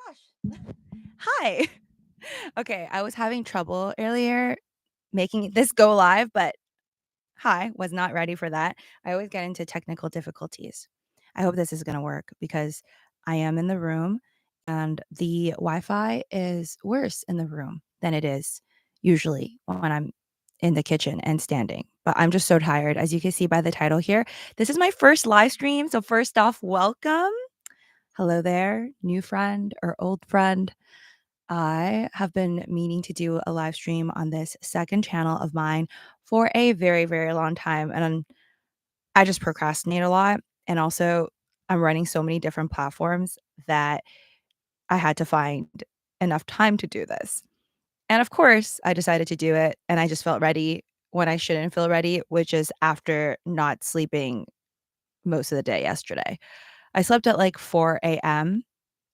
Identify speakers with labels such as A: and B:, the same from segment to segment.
A: gosh. Hi. Okay, I was having trouble earlier making this go live, but hi, was not ready for that. I always get into technical difficulties. I hope this is going to work because I am in the room and the Wi-Fi is worse in the room than it is usually when I'm in the kitchen and standing. But I'm just so tired. As you can see by the title here, this is my first live stream. So first off, welcome. Hello there, new friend or old friend. I have been meaning to do a live stream on this second channel of mine for a very, very long time. And I just procrastinate a lot. And also, I'm running so many different platforms that I had to find enough time to do this. And of course, I decided to do it. And I just felt ready when I shouldn't feel ready, which is after not sleeping most of the day yesterday. I slept at like 4 a.m.,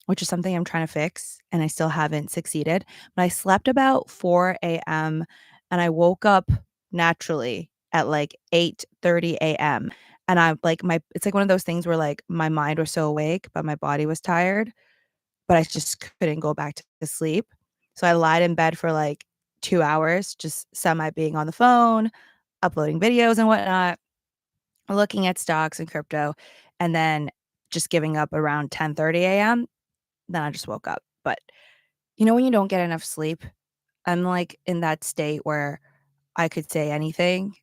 A: which is something I'm trying to fix, and I still haven't succeeded. But I slept about 4 a.m. and I woke up naturally at like 8:30 a.m. And I'm like it's like one of those things where like my mind was so awake, but my body was tired, but I just couldn't go back to sleep. So I lied in bed for like 2 hours, just semi being on the phone, uploading videos and whatnot, looking at stocks and crypto, and then just giving up around 10:30 a.m. Then I just woke up. But when you don't get enough sleep, I'm like in that state where I could say anything.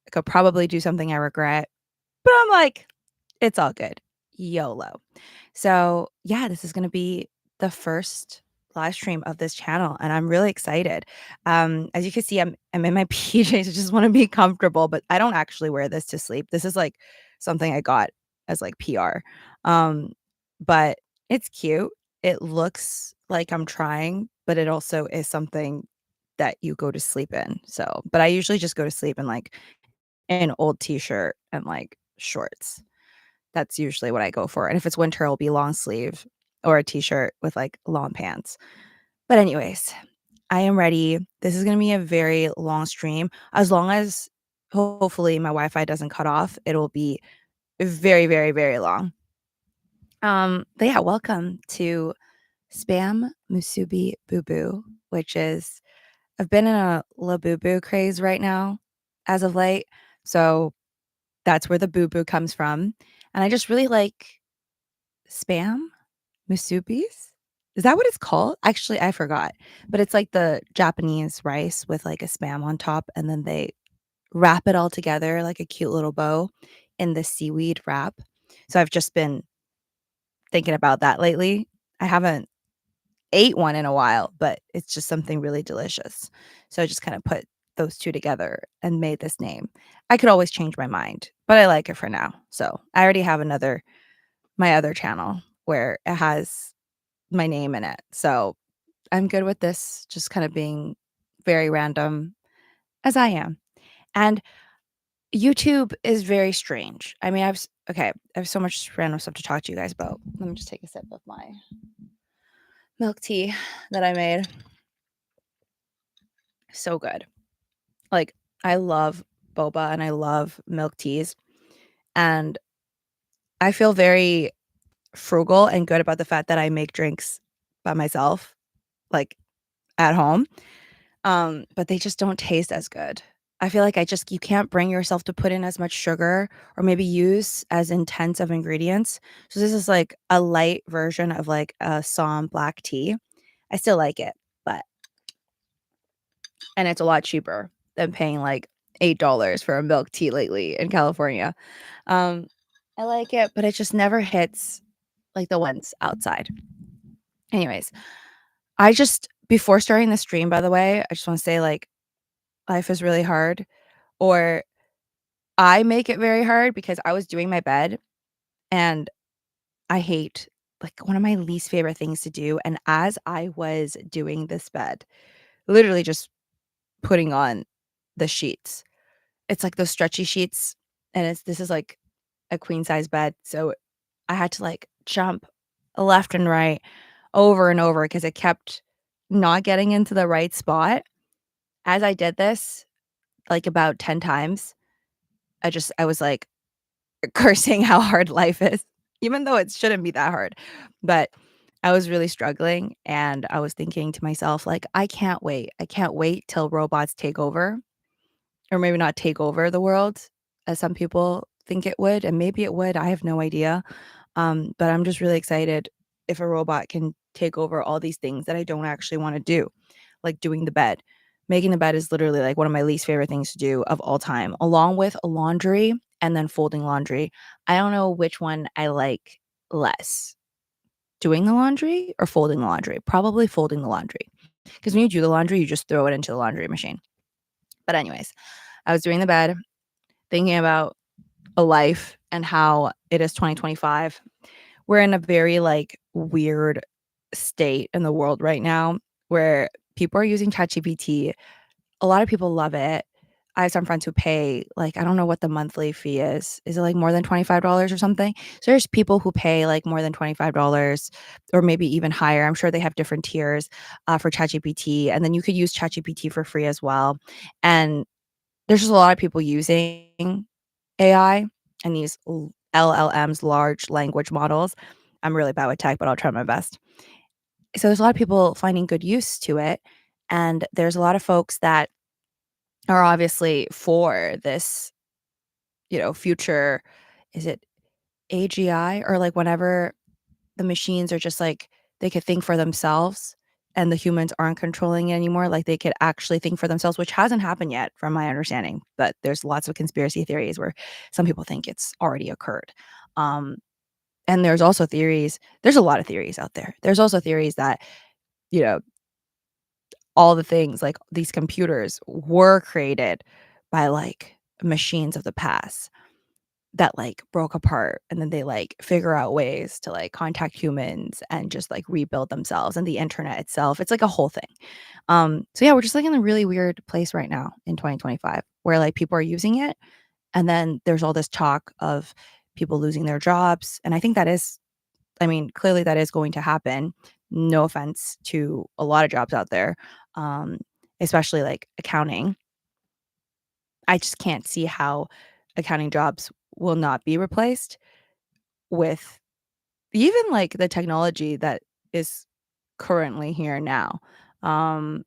A: I could probably do something I regret, but I'm like, it's all good. YOLO. So, yeah, this is going to be the first live stream of this channel and I'm really excited. As you can see, I'm in my PJs. I just want to be comfortable, but I don't actually wear this to sleep. This is like something I got as like PR. But it's cute. It looks like I'm trying, but it also is something that you go to sleep in. So, but I usually just go to sleep in like an old t-shirt and like shorts. That's usually what I go for. And if it's winter, it'll be long sleeve or a t-shirt with like long pants. But anyways, I am ready. This is going to be a very long stream. As long as hopefully my Wi-Fi doesn't cut off, it'll be very, very, very long. But yeah, welcome to Spam Musubi Boo Boo, which is I've been in a La Boo Boo craze right now as of late. So that's where the boo boo comes from. And I just really like Spam Musubis. Is that what it's called? Actually, I forgot. But it's like the Japanese rice with like a spam on top, and then they wrap it all together like a cute little bow in the seaweed wrap. So I've just been thinking about that lately. I haven't ate one in a while, but it's just something really delicious. So I just kind of put those two together and made this name. I could always change my mind, but I like it for now. So I already have my other channel where it has my name in it. So I'm good with this just kind of being very random as I am. And YouTube is very strange. I mean, I have so much random stuff to talk to you guys about. Let me just take a sip of my milk tea that I made. So good. Like, I love boba and I love milk teas. And I feel very frugal and good about the fact that I make drinks by myself, like at home. But they just don't taste as good. I feel like you can't bring yourself to put in as much sugar or maybe use as intense of ingredients. So this is like a light version of like a Som black tea. I still like it, and it's a lot cheaper than paying like $8 for a milk tea lately in California. Um, I like it, but it just never hits like the ones outside. Anyways, before starting the stream, by the way, I just want to say like life is really hard, or I make it very hard because I was doing my bed and I hate like one of my least favorite things to do. And as I was doing this bed, literally just putting on the sheets, it's like those stretchy sheets, and this is like a queen size bed, so I had to like jump left and right over and over because it kept not getting into the right spot. As I did this, like about 10 times, I was like cursing how hard life is, even though it shouldn't be that hard. But I was really struggling, and I was thinking to myself, like, "I can't wait. I can't wait till robots take over." Or maybe not take over the world as some people think it would, and maybe it would, I have no idea. But I'm just really excited if a robot can take over all these things that I don't actually wanna do, like doing the bed. Making the bed is literally, like, one of my least favorite things to do of all time, along with laundry and then folding laundry. I don't know which one I like less, doing the laundry or folding the laundry. Probably folding the laundry, because when you do the laundry, you just throw it into the laundry machine. But anyways, I was doing the bed, thinking about a life and how it is 2025. We're in a very, like, weird state in the world right now where people are using ChatGPT. A lot of people love it. I have some friends who pay, like, I don't know what the monthly fee is. Is it, like, more than $25 or something? So there's people who pay, like, more than $25 or maybe even higher. I'm sure they have different tiers, for ChatGPT, and then you could use ChatGPT for free as well. And there's just a lot of people using AI and these LLMs, large language models. I'm really bad with tech, but I'll try my best. So there's a lot of people finding good use to it, and there's a lot of folks that are obviously for this, future. Is it AGI, or like whenever the machines are just like they could think for themselves and the humans aren't controlling it anymore, like they could actually think for themselves, which hasn't happened yet from my understanding, but there's lots of conspiracy theories where some people think it's already occurred. Um, and there's a lot of theories out there. There's also theories that, you know, all the things like these computers were created by like machines of the past that, like, broke apart, and then they, like, figure out ways to, like, contact humans and just, like, rebuild themselves and the internet itself. It's like a whole thing. So yeah, we're just, like, in a really weird place right now in 2025 where, like, people are using it, and then there's all this talk of people losing their jobs, and I think that is, I mean, clearly that is going to happen. No offense to a lot of jobs out there, um, especially, like, accounting. I just can't see how accounting jobs will not be replaced with even, like, the technology that is currently here now. Um,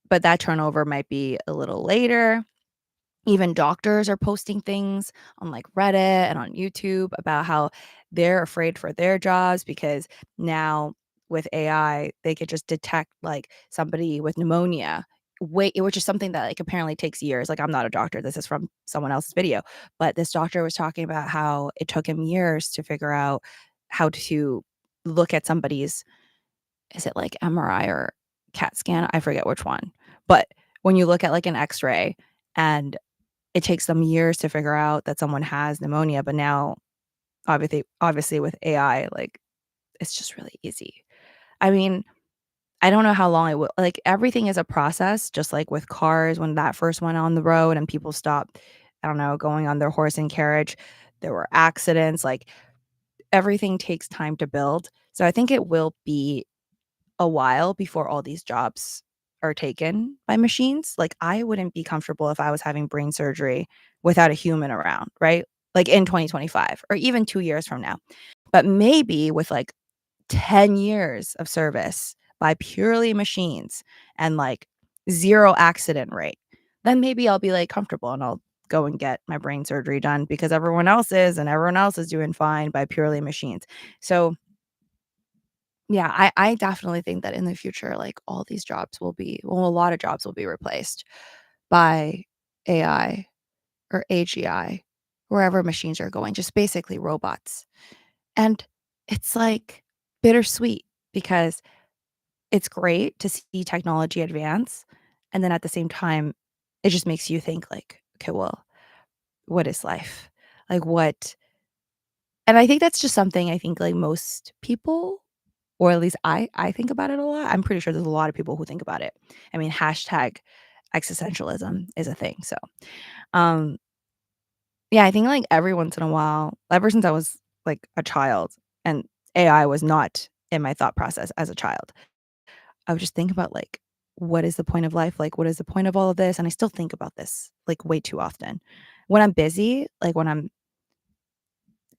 A: but that turnover might be a little later. Even doctors are posting things on, like, Reddit and on YouTube about how they're afraid for their jobs because now with AI, they could just detect, like, somebody with pneumonia, which is something that, like, apparently takes years. Like, I'm not a doctor, this is from someone else's video, but this doctor was talking about how it took him years to figure out how to look at somebody's, is it, like, MRI or CAT scan? I forget which one. But when you look at, like, an X-ray and it takes them years to figure out that someone has pneumonia, but now obviously with AI, like, it's just really easy. I mean, I don't know how long it will, like, everything is a process, just like with cars when that first went on the road and people stopped, I don't know, going on their horse and carriage. There were accidents, like, everything takes time to build. So I think it will be a while before all these jobs are taken by machines. Like, I wouldn't be comfortable if I was having brain surgery without a human around, right? Like, in 2025 or even 2 years from now. But maybe with, like, 10 years of service by purely machines and, like, 0 accident rate, then maybe I'll be, like, comfortable and I'll go and get my brain surgery done because everyone else is, and everyone else is doing fine by purely machines. So yeah, I definitely think that in the future, like, all these jobs will be, well, a lot of jobs will be replaced by AI or AGI, wherever machines are going, just basically robots. And it's, like, bittersweet because it's great to see technology advance, and then at the same time, it just makes you think, like, "Okay, well, what is life?" Like, what, and I think that's just something I think, like, most people, or at least I think about it a lot. I'm pretty sure there's a lot of people who think about it. I mean, hashtag existentialism is a thing, so, um, yeah, I think, like, every once in a while, ever since I was, like, a child, and AI was not in my thought process as a child, I would just think about, like, what is the point of life? Like, what is the point of all of this? And I still think about this, like, way too often. When I'm busy, like, when I'm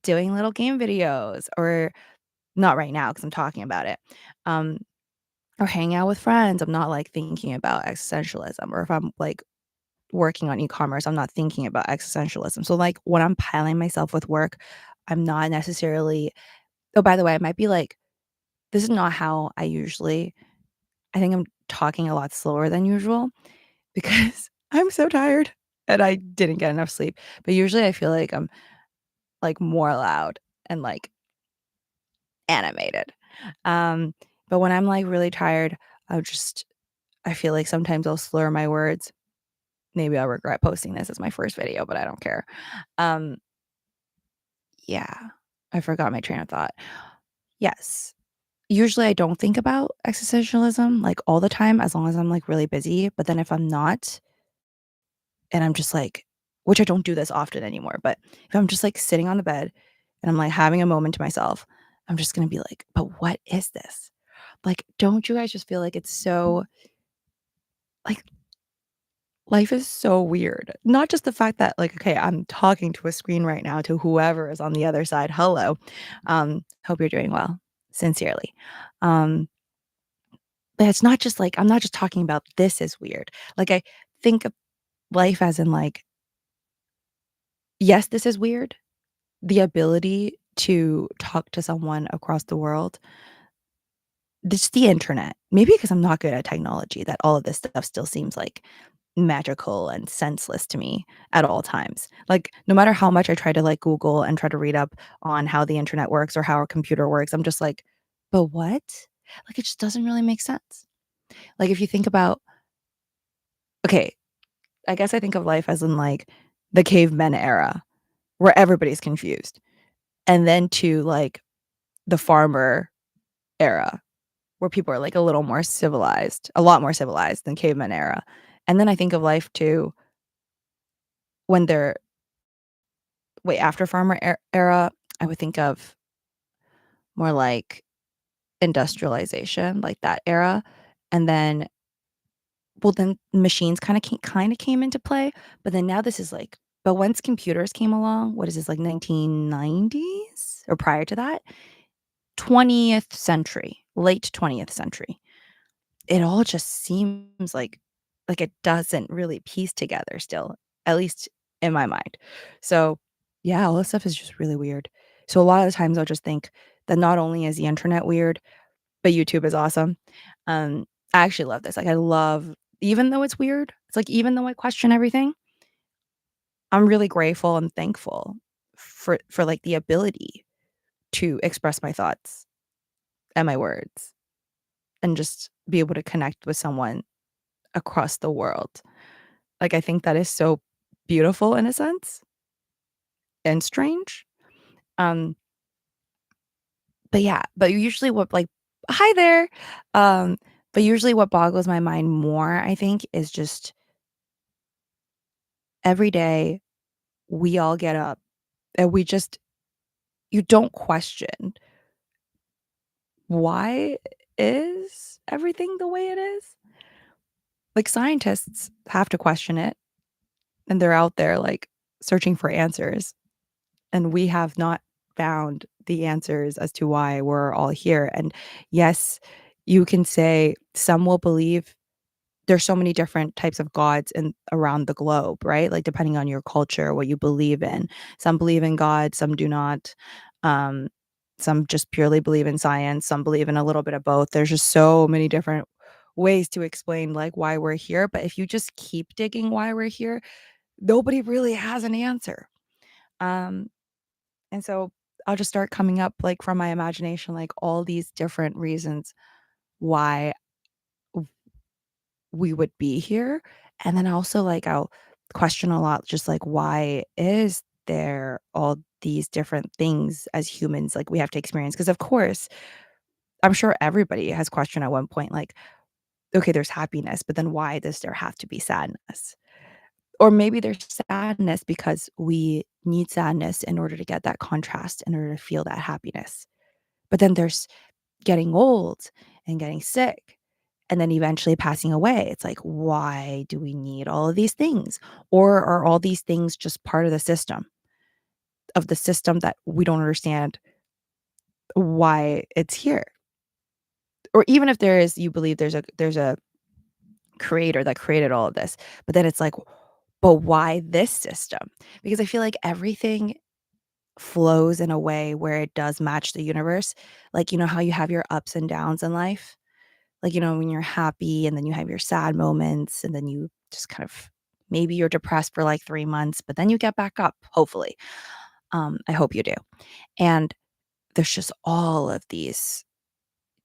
A: doing little game videos or Not right now because 'cause I'm talking about it. Um, or hanging out with friends, I'm not, like, thinking about existentialism, or if I'm, like, working on e-commerce, I'm not thinking about existentialism. So, like, when I'm piling myself with work, I'm not necessarily oh, by the way, I might be like this is not how I think I'm talking a lot slower than usual because I'm so tired and I didn't get enough sleep. But usually I feel like I'm, like, more loud and, like, animated. Um, but when I'm, like, really tired, I feel like sometimes I'll slur my words. Maybe I'll regret posting this as my first video, but I don't care. Um, yeah, I forgot my train of thought. Yes. Usually, I don't think about existentialism, like, all the time as long as I'm, like, really busy, but then if I'm not, and I'm just, like which I don't do this often anymore, but if I'm just, like, sitting on the bed and I'm, like, having a moment to myself, I'm just gonna be like, "But what is this?" Like, don't you guys just feel like it's so like, life is so weird. Not just the fact that, like, okay, I'm talking to a screen right now to whoever is on the other side, hello. Hope you're doing well, sincerely. Um But it's not just, like I'm not just talking about this is weird. Like, I think of life as in, like, yes, this is weird. The ability to talk to someone across the world, just the internet. Maybe because I'm not good at technology that all of this stuff still seems, like, magical and senseless to me at all times. Like, no matter how much I try to, like, Google and try to read up on how the internet works or how a computer works, I'm just like, "But what?" Like, it just doesn't really make sense. Like, if you think about okay, I guess I think of life as in, like, the cavemen era, where everybody's confused, and then to, like, the farmer era, where people are, like, a lot more civilized than caveman era, and then I think of life too when they're after farmer era, I would think of more like industrialization, like that era, and then then machines kinda came into play, but then now this is like but once computers came along, what is this, like, 1990s or prior to that? 20th century, late 20th century. It all just seems like it doesn't really piece together still, at least in my mind. So, yeah, all this stuff is just really weird. So a lot of the times I'll just think that not only is the internet weird, but YouTube is awesome. I actually love this. Like, I love even though it's weird, it's like even though I question everything, I'm really grateful and thankful for, like, the ability to express my thoughts and my words and just be able to connect with someone across the world. Like, I think that is so beautiful in a sense and strange. Um, but yeah, but usually what, like hi there. Um, but usually what boggles my mind more, I think, is just every day we all get up and we just you don't question why is everything the way it is? Like, scientists have to question it, and they're out there, like, searching for answers, and we have not found the answers as to why we're all here, and yes, you can say some will believe there's so many different types of gods in around the globe, right? Like, depending on your culture, what you believe in. Some believe in God, some do not. Um, some just purely believe in science, some believe in a little bit of both. There's just so many different ways to explain, like, why we're here, but if you just keep digging why we're here, nobody really has an answer. Um, and so I'll just start coming up, like, from my imagination, like, all these different reasons why we would be here. And then also, like, I'll question a lot just, like, why is there all these different things as humans, like, we have to experience? Because of course, I'm sure everybody has questioned at one point, like, "Okay, there's happiness, but then why does there have to be sadness?" Or maybe there's sadness because we need sadness in order to get that contrast, in order to feel that happiness. But then there's getting old and getting sick and then eventually passing away. It's like, why do we need all of these things? Or are all these things just part of the system that we don't understand why it's here. Or even if there is you believe there's a creator that created all of this, but then it's like, but why this system? Because I feel like everything flows in a way where it does match the universe. Like, you know how you have your ups and downs in life? Like, you know, when you're happy and then you have your sad moments and then you just kind of maybe you're depressed for like 3 months, but then you get back up, hopefully. I hope you do. And there's just all of these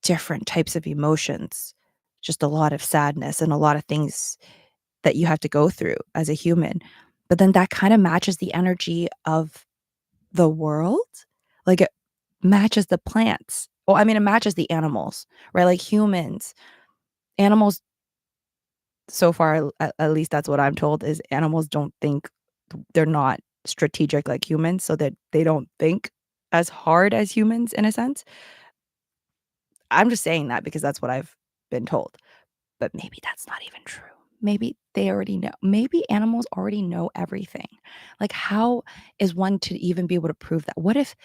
A: different types of emotions, just a lot of sadness and a lot of things that you have to go through as a human. But then that kind of matches the energy of the world. Like it matches the plants. Well, I mean, it matches the animals, right? Like humans, animals, so far, at least that's what I'm told, is animals don't think they're not strategic like humans, so that they don't think as hard as humans in a sense. I'm just saying that because that's what I've been told. But maybe that's not even true. Maybe they already know. Maybe animals already know everything. Like, how is one to even be able to prove that? What if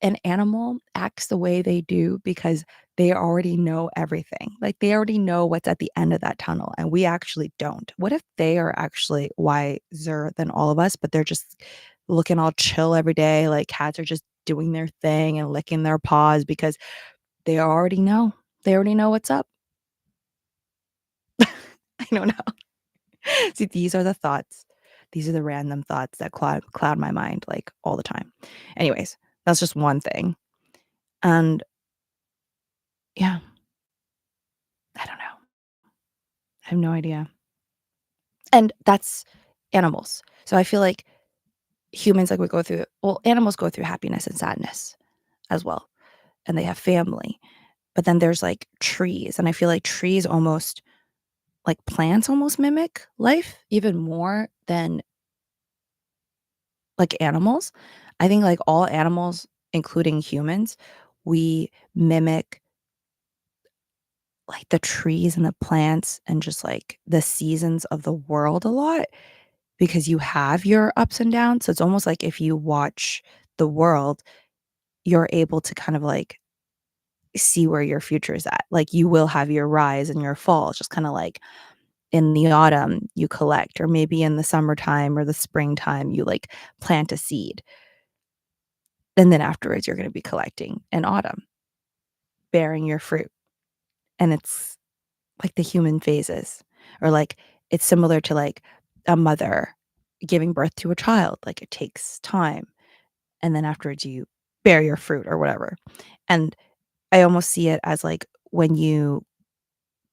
A: an animal acts the way they do because they already know everything? Like, they already know what's at the end of that tunnel, and we actually don't. What if they are actually wiser than all of us, but they're just looking all chill every day? Like, cats are just doing their thing and licking their paws because they already know. They already know what's up. I don't know. See, these are the thoughts. These are the random thoughts that cloud my mind, like, all the time. Anyways, that's just one thing, and yeah, I don't know. I have no idea, and that's animals. So I feel like humans, like, we go through well, animals go through happiness and sadness as well, and they have family, but then there's, like, trees, and I feel like trees almost like, plants almost mimic life even more than like animals. I think like all animals, including humans, we mimic like the trees and the plants and just like the seasons of the world a lot because you have your ups and downs. So it's almost like if you watch the world, you're able to kind of like see where your future is at. Like you will have your rise and your fall, just kind of like in the autumn you collect, or maybe in the summertime or the springtime you like plant a seed. And then afterwards you're going to be collecting in autumn, bearing your fruit, and it's like the human phases, or like it's similar to like a mother giving birth to a child, like it takes time, and then afterwards you bear your fruit or whatever. And I almost see it as like when you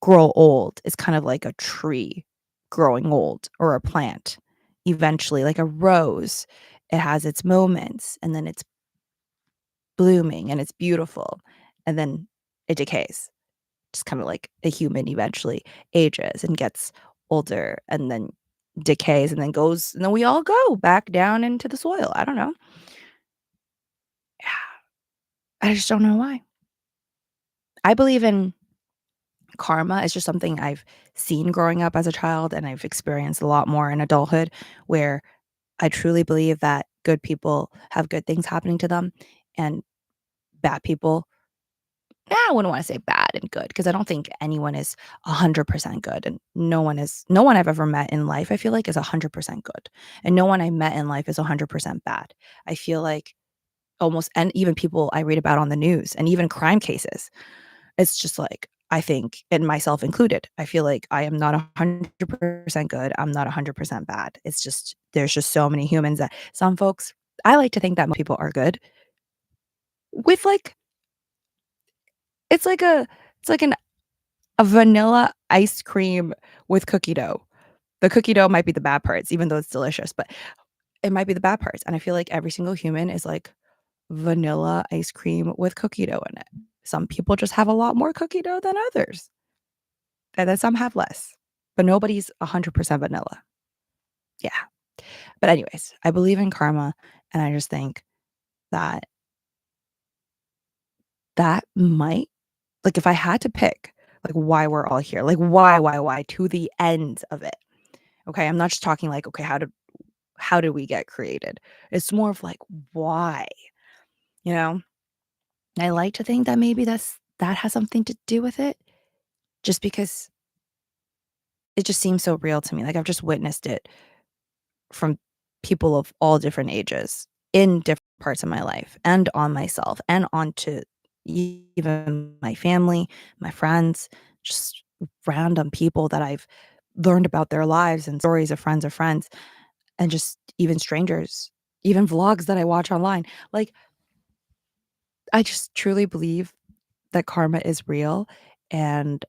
A: grow old, it's kind of like a tree growing old or a plant. Eventually, like a rose, it has its moments and then it's blooming and it's beautiful, and then it decays. Just kinda like a human eventually ages and gets older and then decays and then goes and then we all go back down into the soil. I don't know. Yeah, I just don't know why. I believe in karma. It's just something I've seen growing up as a child and I've experienced a lot more in adulthood, where I truly believe that good people have good things happening to them and bad people, I wouldn't wanna say bad and good, because I don't think anyone is 100% good, and no one I've ever met in life, I feel like, is 100% good, and no one I met in life is 100% bad. I feel like almost and even people I read about on the news and even crime cases, it's just like, I think, and myself included, I feel like I am not 100% good, I'm not 100% bad. It's just there's just so many humans that some folks I like to think that most people are good with, like it's like a it's like a vanilla ice cream with cookie dough. The cookie dough might be the bad parts, even though it's delicious, but it might be the bad parts, and I feel like every single human is like vanilla ice cream with cookie dough in it. Some people just have a lot more cookie dough than others, and then some have less, but nobody's 100% vanilla. Yeah. But anyways, I believe in karma, and I just think that that might like, if I had to pick, like, why we're all here, like, why, to the end of it, okay? I'm not just talking like, okay, how did we get created? It's more of like, why? You know? I like to think that maybe that has something to do with it, just because it just seems so real to me. Like, I've just witnessed it from people of all different ages in different parts of my life and on myself and onto even my family, my friends, just random people that I've learned about their lives and stories of friends, and just even strangers, even vlogs that I watch online. Like, I just truly believe that karma is real, and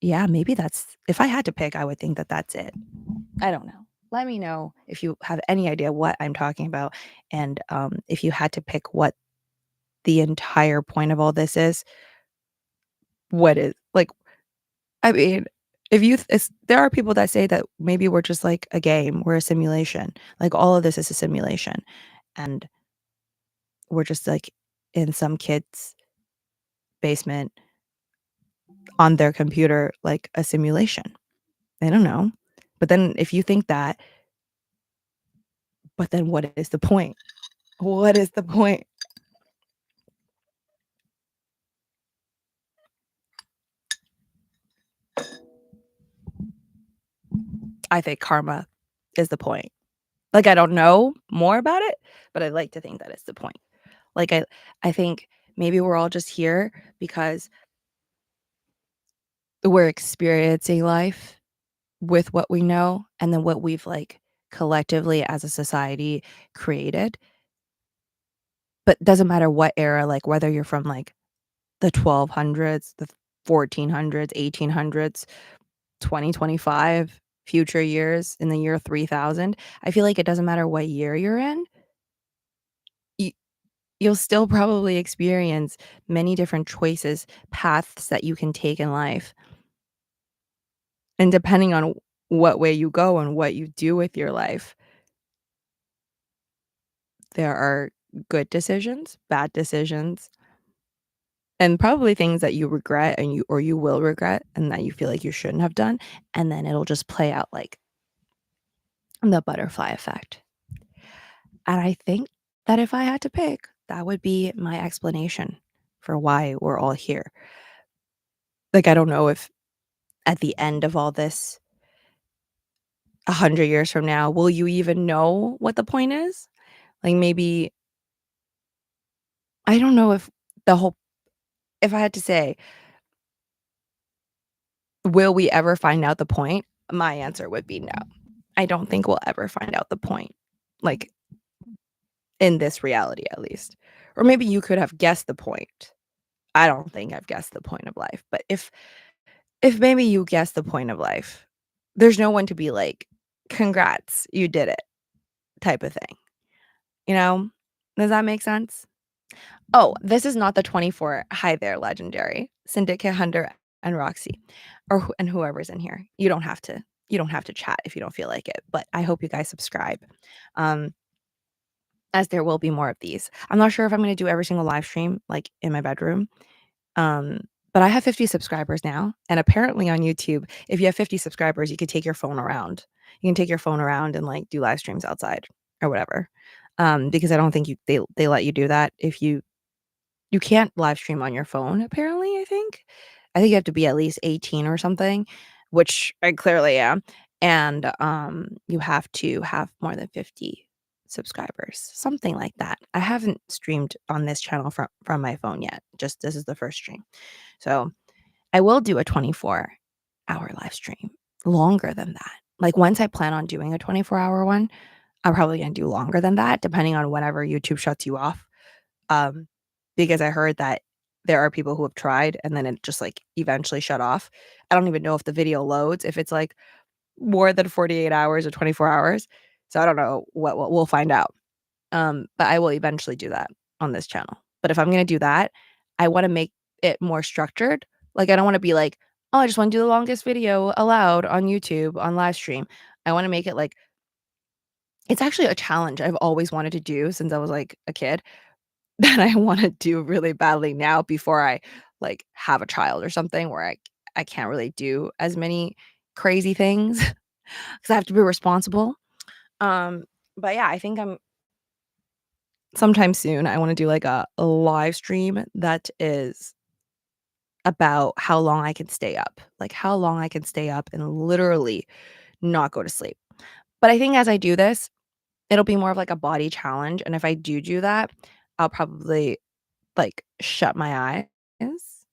A: yeah, maybe that's if I had to pick, I would think that that's it. I don't know. Let me know if you have any idea what I'm talking about, and, if you had to pick what the entire point of all this is, what is like, I mean, if you th it's there are people that say that maybe we're just like a game, we're a simulation, like, all of this is a simulation, and we're just, like, in some kid's basement on their computer, like a simulation. I don't know. But then if you think that, but then what is the point? What is the point? I think karma is the point. Like, I don't know more about it, but I like to think that it's the point. Like, I think maybe we're all just here because we're experiencing life with what we know and then what we've, like, collectively as a society created. But doesn't matter what era, like, whether you're from, like, the 1200s, the 1400s, 1800s, 2025, future years in the year 3000. I feel like it doesn't matter what year you're in, you you'll still probably experience many different choices, paths that you can take in life. And depending on what way you go and what you do with your life, there are good decisions, bad decisions, and probably things that you regret and you will regret and that you feel like you shouldn't have done, and then it'll just play out like the butterfly effect. And I think that if I had to pick, that would be my explanation for why we're all here. Like, I don't know if at the end of all this, 100 years from now, will you even know what the point is? Like, maybe I don't know if the whole if I had to say, will we ever find out the point? My answer would be no. I don't think we'll ever find out the point, like, in this reality, at least. Or maybe you could have guessed the point. I don't think I've guessed the point of life, but if maybe you guessed the point of life, there's no one to be like, "Congrats, you did it," type of thing, you know? Does that make sense? Oh, this is not the 24. Hi there, legendary. Syndicate Hunter and Roxy, or and whoever's in here. You don't have to chat if you don't feel like it, but I hope you guys subscribe, um, as there will be more of these. I'm not sure if I'm gonna do every single live stream, like, in my bedroom, um, but I have 50 subscribers now, and apparently on YouTube, if you have 50 subscribers, you could take your phone around. You can take your phone around and, like, do live streams outside or whatever, because I don't think they let you do that if you can't live stream on your phone, apparently, I think. I think you have to be at least 18 or something, which I clearly am, and, you have to have more than 50 subscribers, something like that. I haven't streamed on this channel from my phone yet, just this is the first stream. So, I will do a 24-hour live stream, longer than that. Like, once I plan on doing a 24-hour one, I'm probably gonna do longer than that, depending on whenever YouTube shuts you off. Um, because I heard that there are people who have tried and then it just, like, eventually shut off. I don't even know if the video loads, if it's, like, more than 48 hours or 24 hours. So I don't know what we'll find out. But I will eventually do that on this channel. But if I'm gonna do that, I wanna make it more structured. Like, I don't wanna be like, "Oh, I just wanna do the longest video allowed on YouTube on live stream." I wanna make it like it's actually a challenge I've always wanted to do since I was, like, a kid. That I wanna do really badly now before I, like, have a child or something where I can't really do as many crazy things because I have to be responsible. Um, but yeah, I think sometime soon, I wanna do, like, a live stream that is about how long I can stay up, like, how long I can stay up and literally not go to sleep. But I think as I do this, it'll be more of, like, a body challenge, and if I do that, I'll probably, like, shut my eyes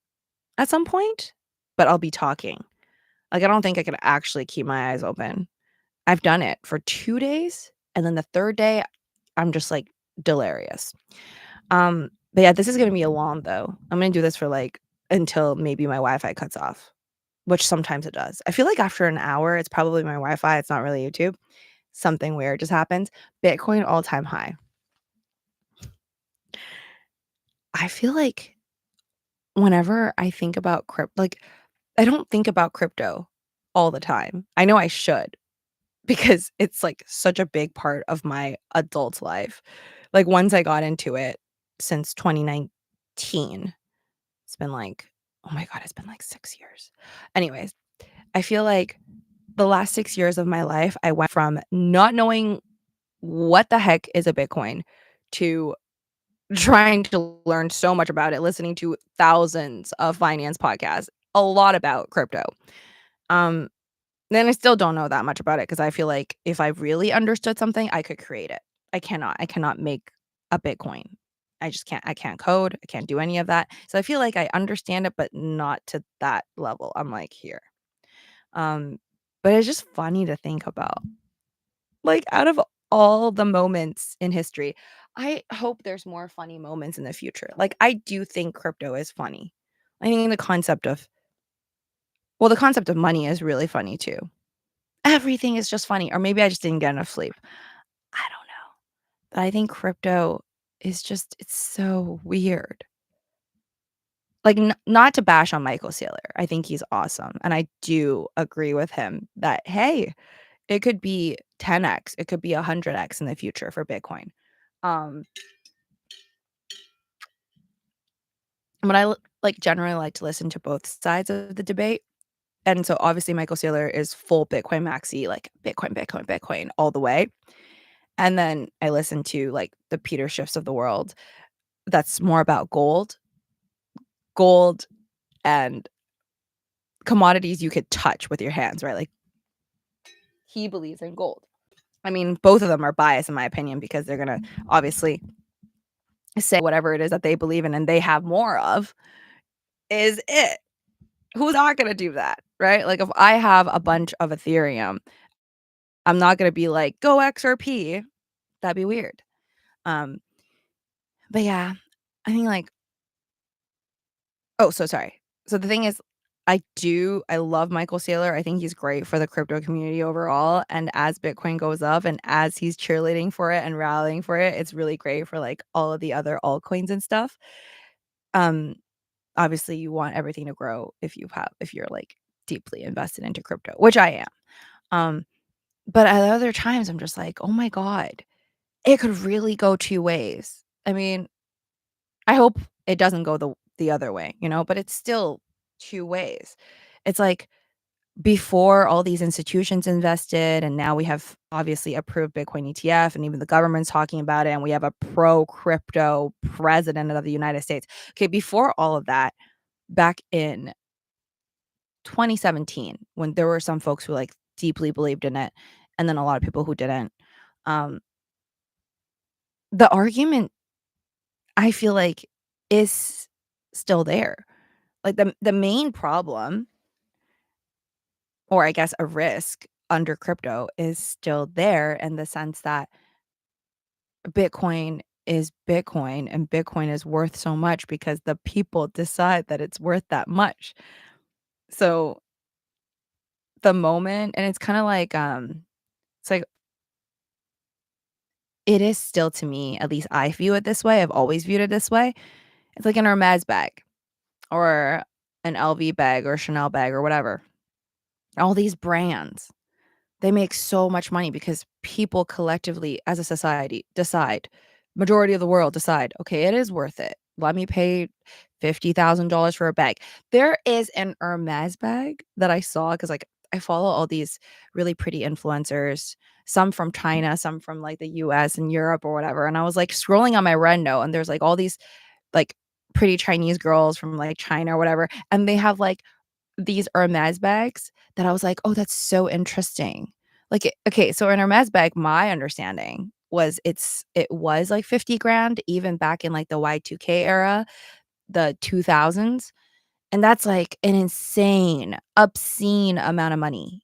A: at some point, but I'll be talking. Like, I don't think I can actually keep my eyes open. I've done it for 2 days, and then the 3rd day, I'm just, like, delirious. But yeah, this is gonna be a long though. I'm gonna do this for, like, until maybe my Wi-Fi cuts off, which sometimes it does. I feel like after an hour, it's probably my Wi-Fi, it's not really YouTube. Something weird just happens. Bitcoin all-time high. I feel like whenever I think about like, I don't think about crypto all the time. I know I should because it's, like, such a big part of my adult life. Like, once I got into it since 2019, it's been, like, oh my god, it's been, like, 6 years. Anyways, I feel like the last 6 years of my life, I went from not knowing what the heck is a Bitcoin to trying to learn so much about it, listening to thousands of finance podcasts, a lot about crypto. Um, then I still don't know that much about it because I feel like if I really understood something, I could create it. I cannot make a Bitcoin. I just can't. I can't code. I can't do any of that. So I feel like I understand it, but not to that level. I'm like here. Um, but it's just funny to think about. Like, out of all the moments in history, I hope there's more funny moments in the future. Like, I do think crypto is funny. I think the concept of money is really funny too. Everything is just funny, or maybe I just didn't get enough sleep. I don't know. But I think crypto is just it's so weird. Like, not to bash on Michael Saylor. I think he's awesome, and I do agree with him that, hey, it could be 10x, it could be 100x in the future for Bitcoin. Um, but like, generally like to listen to both sides of the debate, and so, obviously, Michael Saylor is full Bitcoin maxi, like, Bitcoin, Bitcoin, Bitcoin all the way, and then I listen to, like, the Peter Schiffs of the world that's more about gold and commodities you could touch with your hands, right? Like, he believes in gold. I mean, both of them are biased in my opinion because they're gonna obviously say whatever it is that they believe in and they have more of is it. Who's not gonna do that, right? Like, if I have a bunch of Ethereum, I'm not gonna be like, "Go XRP." That'd be weird. Um, but yeah, I think, like oh, so sorry. So the thing is, I love Michael Saylor. I think he's great for the crypto community overall, and as Bitcoin goes up and as he's cheerleading for it and rallying for it, it's really great for, like, all of the other altcoins and stuff. Um, obviously, you want everything to grow if you're, like, deeply invested into crypto, which I am. Um, but at other times, I'm just like, "Oh my god, it could really go 2 ways." I mean, I hope it doesn't go the other way, but it's still 2 ways. It's like before all these institutions invested, and now we have obviously approved Bitcoin ETF, and even the government's talking about it, and we have a pro-crypto president of the United States. Okay, before all of that, back in 2017, when there were some folks who, like, deeply believed in it, and then a lot of people who didn't, um, the argument, I feel like, is still there. Like, the main problem, or I guess a risk under crypto, is still there in the sense that Bitcoin is Bitcoin, and Bitcoin is worth so much because the people decide that it's worth that much. So, the moment and it's kinda like, it's like it is still to me, at least I view it this way, I've always viewed it this way. It's like an Hermes bag or an LV bag or Chanel bag or whatever. All these brands, they make so much money because people collectively as a society decide, majority of the world decide, "Okay, it is worth it. Let me pay $50,000 for a bag." There is an Hermes bag that I saw because, like, I follow all these really pretty influencers, some from China, some from, like, the US and Europe or whatever, and I was, like, scrolling on my Red Note, and there's, like, all these, like, pretty Chinese girls from, like, China or whatever, and they have, like, these Hermes bags that I was like, "Oh, that's so interesting." Like, okay, so an Hermes bag, my understanding was it was, like, 50 grand even back in, like, the Y2K era, the 2000s, and that's, like, an insane, obscene amount of money.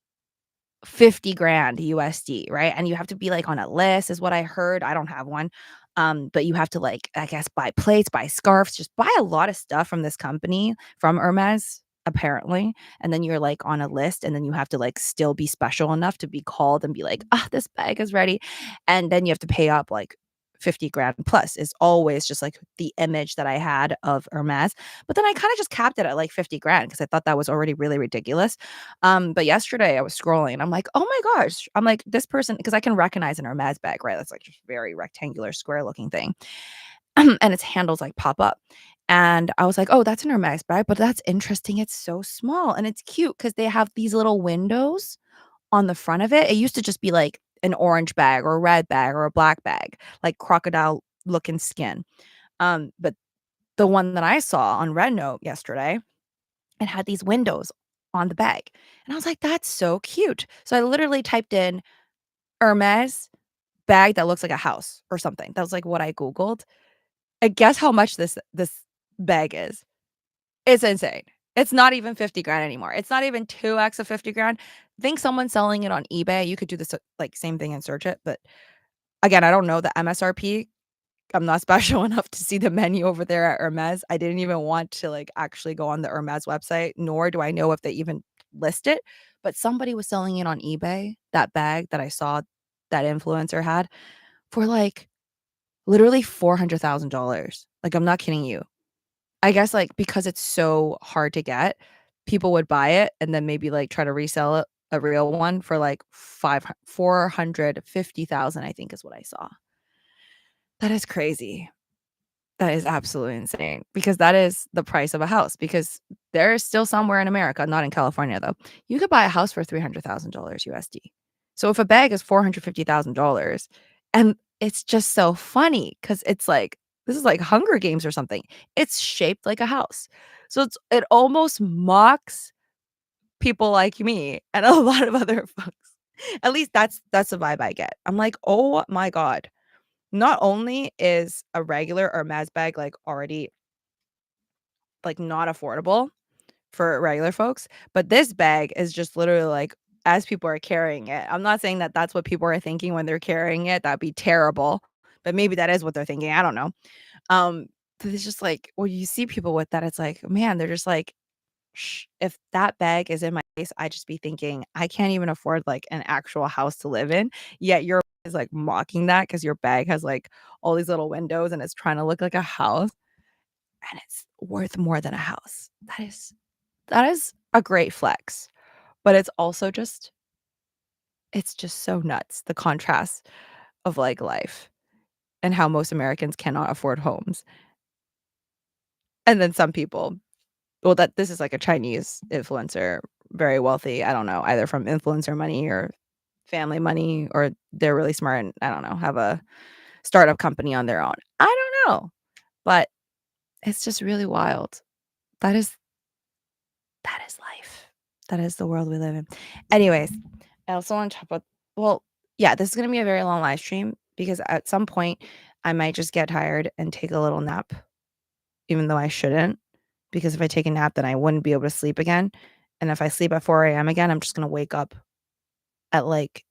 A: 50 grand USD, right? And you have to be, like, on a list is what I heard. I don't have one. But you have to, like, I guess, buy plates, buy scarves, just buy a lot of stuff from this company, from Hermes, apparently, and then you're, like, on a list, and then you have to, like, still be special enough to be called and be like, "Ah, this bag is ready," and then you have to pay up, like, 50 grand plus is always just, like, the image that I had of Hermes, but then I kinda just capped it at, like, 50 grand because I thought that was already really ridiculous. But yesterday I was scrolling and I'm like, "Oh my gosh." I'm like, "This person" because I can recognize an Hermes bag, right? That's like just very rectangular, square looking thing. And its handles like pop up. And I was like, "Oh, that's an Hermes bag, but that's interesting. It's so small and it's cute because they have these little windows on the front of it." It used to just be like an orange bag or a red bag or a black bag, like crocodile looking skin. But the one that I saw on Red Note yesterday, it had these windows on the bag, and I was like, "That's so cute." So I literally typed in Hermes bag that looks like a house or something. That was, like, what I Googled, and guess how much this bag is? It's insane. It's not even 50 grand anymore. It's not even 2x of 50 grand. Think someone's selling it on eBay. You could do this, like, same thing and search it, but again, I don't know the MSRP. I'm not special enough to see the menu over there at Hermes. I didn't even want to, like, actually go on the Hermes website, nor do I know if they even list it, but somebody was selling it on eBay, that bag that I saw that influencer had, for, like, literally $400,000. Like, I'm not kidding you. I guess, like, because it's so hard to get, people would buy it and then maybe, like, try to resell it, a real one, for, like, 450,000, I think is what I saw. That is crazy. That is absolutely insane because that is the price of a house because there is still somewhere in America, not in California though, you could buy a house for $300,000 USD. So if a bag is $450,000 and it's just so funny because it's like this is like Hunger Games or something. It's shaped like a house. So it almost mocks people like me and a lot of other folks. At least that's the vibe I get. I'm like, "Oh my god." Not only is a regular Hermes bag, like, already, like, not affordable for regular folks, but this bag is just literally, like, as people are carrying it, I'm not saying that that's what people are thinking when they're carrying it, that'd be terrible, but maybe that is what they're thinking, I don't know. But it's just like, when you see people with that, it's like, man, they're just like, if that bag is in my face, I just be thinking, "I can't even afford, like, an actual house to live in." Yet your is, like, mocking that because your bag has, like, all these little windows and it's trying to look like a house, and it's worth more than a house. That is a great flex, but it's just so nuts, the contrast of, like, life and how most Americans cannot afford homes, and then some people well, that this is like a Chinese influencer, very wealthy, I don't know, either from influencer money or family money, or they're really smart and, I don't know, have a startup company on their own. I don't know, but it's just really wild. That is that is life. That is the world we live in. Anyways, I also want to talk about well, yeah, this is gonna be a very long live stream because at some point, I might just get tired and take a little nap, even though I shouldn't, because if I take a nap, then I wouldn't be able to sleep again, and if I sleep at 4 AM again, I'm just gonna wake up at, like,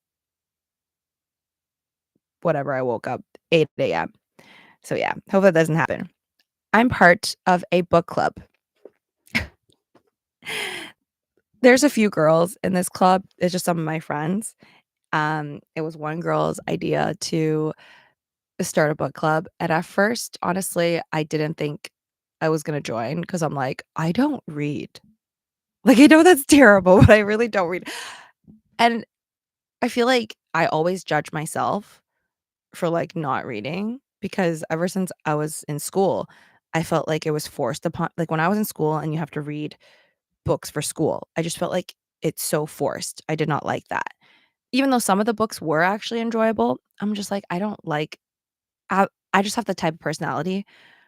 A: whatever I woke up, 8 AM. So, yeah, hope that doesn't happen. I'm part of a book club. There's a few girls in this club, it's just some of my friends. It was one girl's idea to start a book club, and at first, honestly, I didn't think I was gonna join join because 'cause I'm like, "I don't read." Like, I know that's terrible, but I really don't read. And I feel like I always judge myself for, like, not reading because ever since I was in school, I felt like it was forced upon like, when I was in school and you have to read books for school, I just felt like it's so forced. I did not like that. Even though some of the books were actually enjoyable, I'm just like, I don't like I just have the type of personality.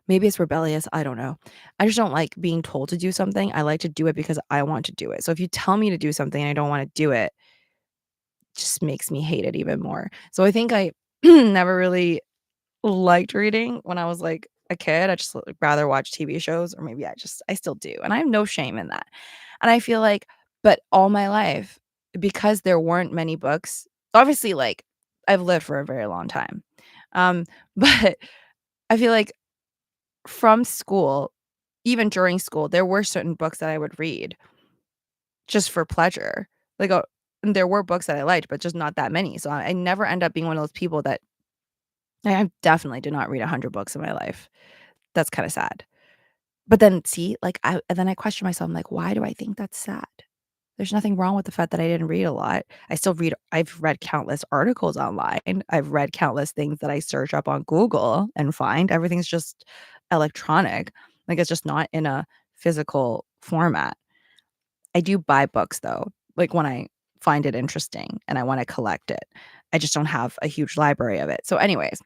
A: Maybe it's rebellious, I don't know. I just don't like being told to do something. I like to do it because I want to do it. So if you tell me to do something and I don't wanna do it, just makes me hate it even more. So I think I never really liked reading when I was, like, a kid. I just rather watch TV shows, or maybe I still do, and I have no shame in that. And I feel like but all my life, because there weren't many books obviously, like, I've lived for a very long time, but I feel like from school, even during school, there were certain books that I would read just for pleasure. Like, and there were books that I liked, but just not that many, so I never end up being one of those people that I definitely did not read 100 books in my life. That's kinda sad. But then see, like, I question myself, I'm like, "Why do I think that's sad?" There's nothing wrong with the fact that I didn't read a lot. I've read countless articles online. I've read countless things that I search up on Google and find. Everything's just electronic. Like, it's just not in a physical format. I do buy books, though, like, when I find it interesting and I wanna collect it. I just don't have a huge library of it. So anyways,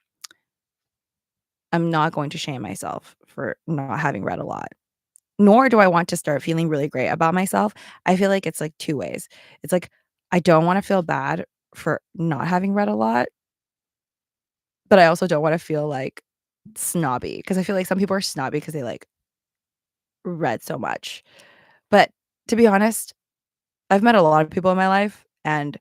A: I'm not going to shame myself for not having read a lot. Nor do I want to start feeling really great about myself. I feel like it's, like, 2 ways. It's like, I don't wanna feel bad for not having read a lot, but I also don't wanna feel, like, snobby because I feel like some people are snobby because they, like, read so much. But to be honest, I've met a lot of people in my life, and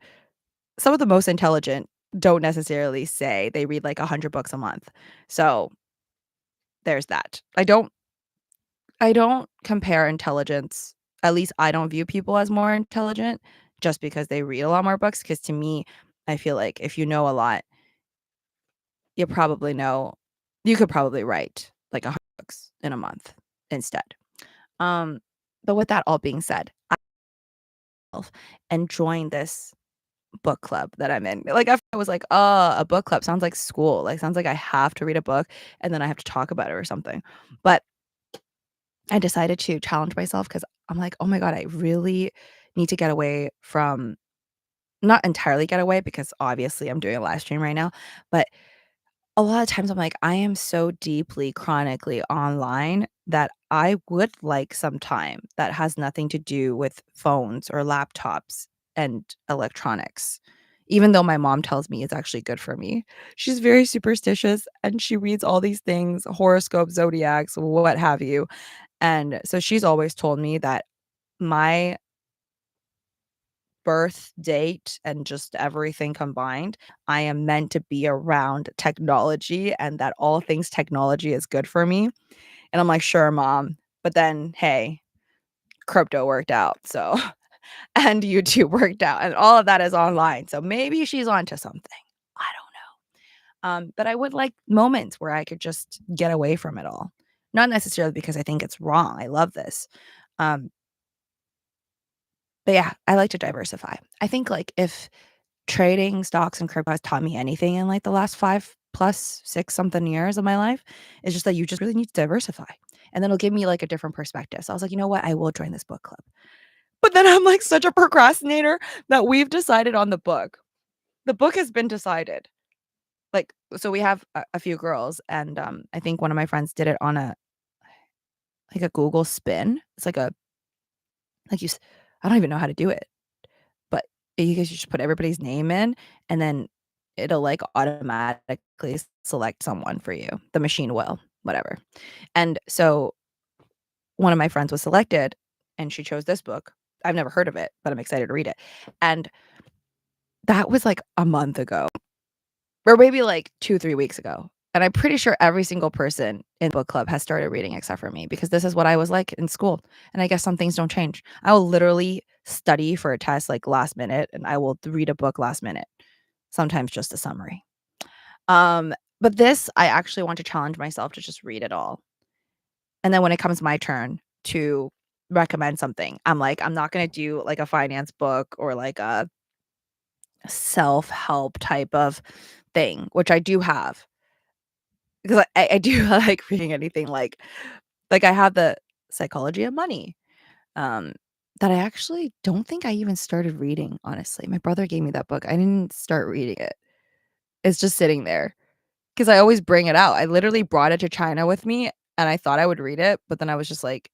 A: some of the most intelligent don't necessarily say they read, like, 100 books a month. So, there's that. I don't compare intelligence at least I don't view people as more intelligent just because they read a lot more books. Because to me, I feel like if you know a lot, you probably know you could probably write, like, 100 books in a month instead. Um, but with that all being said, and join this book club that I'm in. Like, after I was like, "Oh, a book club sounds like school, like, sounds like I have to read a book, and then I have to talk about it or something." But I decided to challenge myself because 'cause I'm like, "Oh my god, I really need to get away from" not entirely get away because obviously I'm doing a live stream right now, but a lot of times I'm like, I am so deeply chronically online that I would like some time that has nothing to do with phones or laptops and electronics. Even though my mom tells me it's actually good for me. She's very superstitious and she reads all these things, horoscopes, zodiacs, what have you. And so she's always told me that my birth date and just everything combined, I am meant to be around technology and that all things technology is good for me. And I'm like, "Sure, mom." But then, hey, crypto worked out, so and YouTube worked out, and all of that is online. So maybe she's onto something. I don't know. But I would like moments where I could just get away from it all. Not necessarily because I think it's wrong. I love this. Um, but yeah, I like to diversify. I think like if trading stocks and crypto has taught me anything in, like, the last 5 plus 6 something years of my life, it's just that you just really need to diversify, and then it'll give me, like, a different perspective. So I was like, "You know what? I will join this book club." But then I'm, like, such a procrastinator that we've decided on the book. The book has been decided. Like, so we have a few girls, and, I think one of my friends did it on a Google spin. It's like a like, you s I don't even know how to do it. But you guys just put everybody's name in, and then it'll, like, automatically select someone for you. The machine will, whatever. And so one of my friends was selected, and she chose this book. I've never heard of it, but I'm excited to read it. And that was, like, a month ago, or maybe, like, 2, 3 weeks ago. And I'm pretty sure every single person in book club has started reading except for me because this is what I was like in school, and I guess some things don't change. I will literally study for a test, like, last minute, and I will read a book last minute, sometimes just a summary. But this, I actually want to challenge myself to just read it all, and then when it comes my turn to recommend something, I'm like, I'm not gonna do, like, a finance book or, like, a self-help type of thing, which I do have. Because I do like reading anything like I have the Psychology of Money, um, that I actually don't think I even started reading, honestly. My brother gave me that book. I didn't start reading it. It's just sitting there because I always bring it out. I literally brought it to China with me, and I thought I would read it, but then I was just like,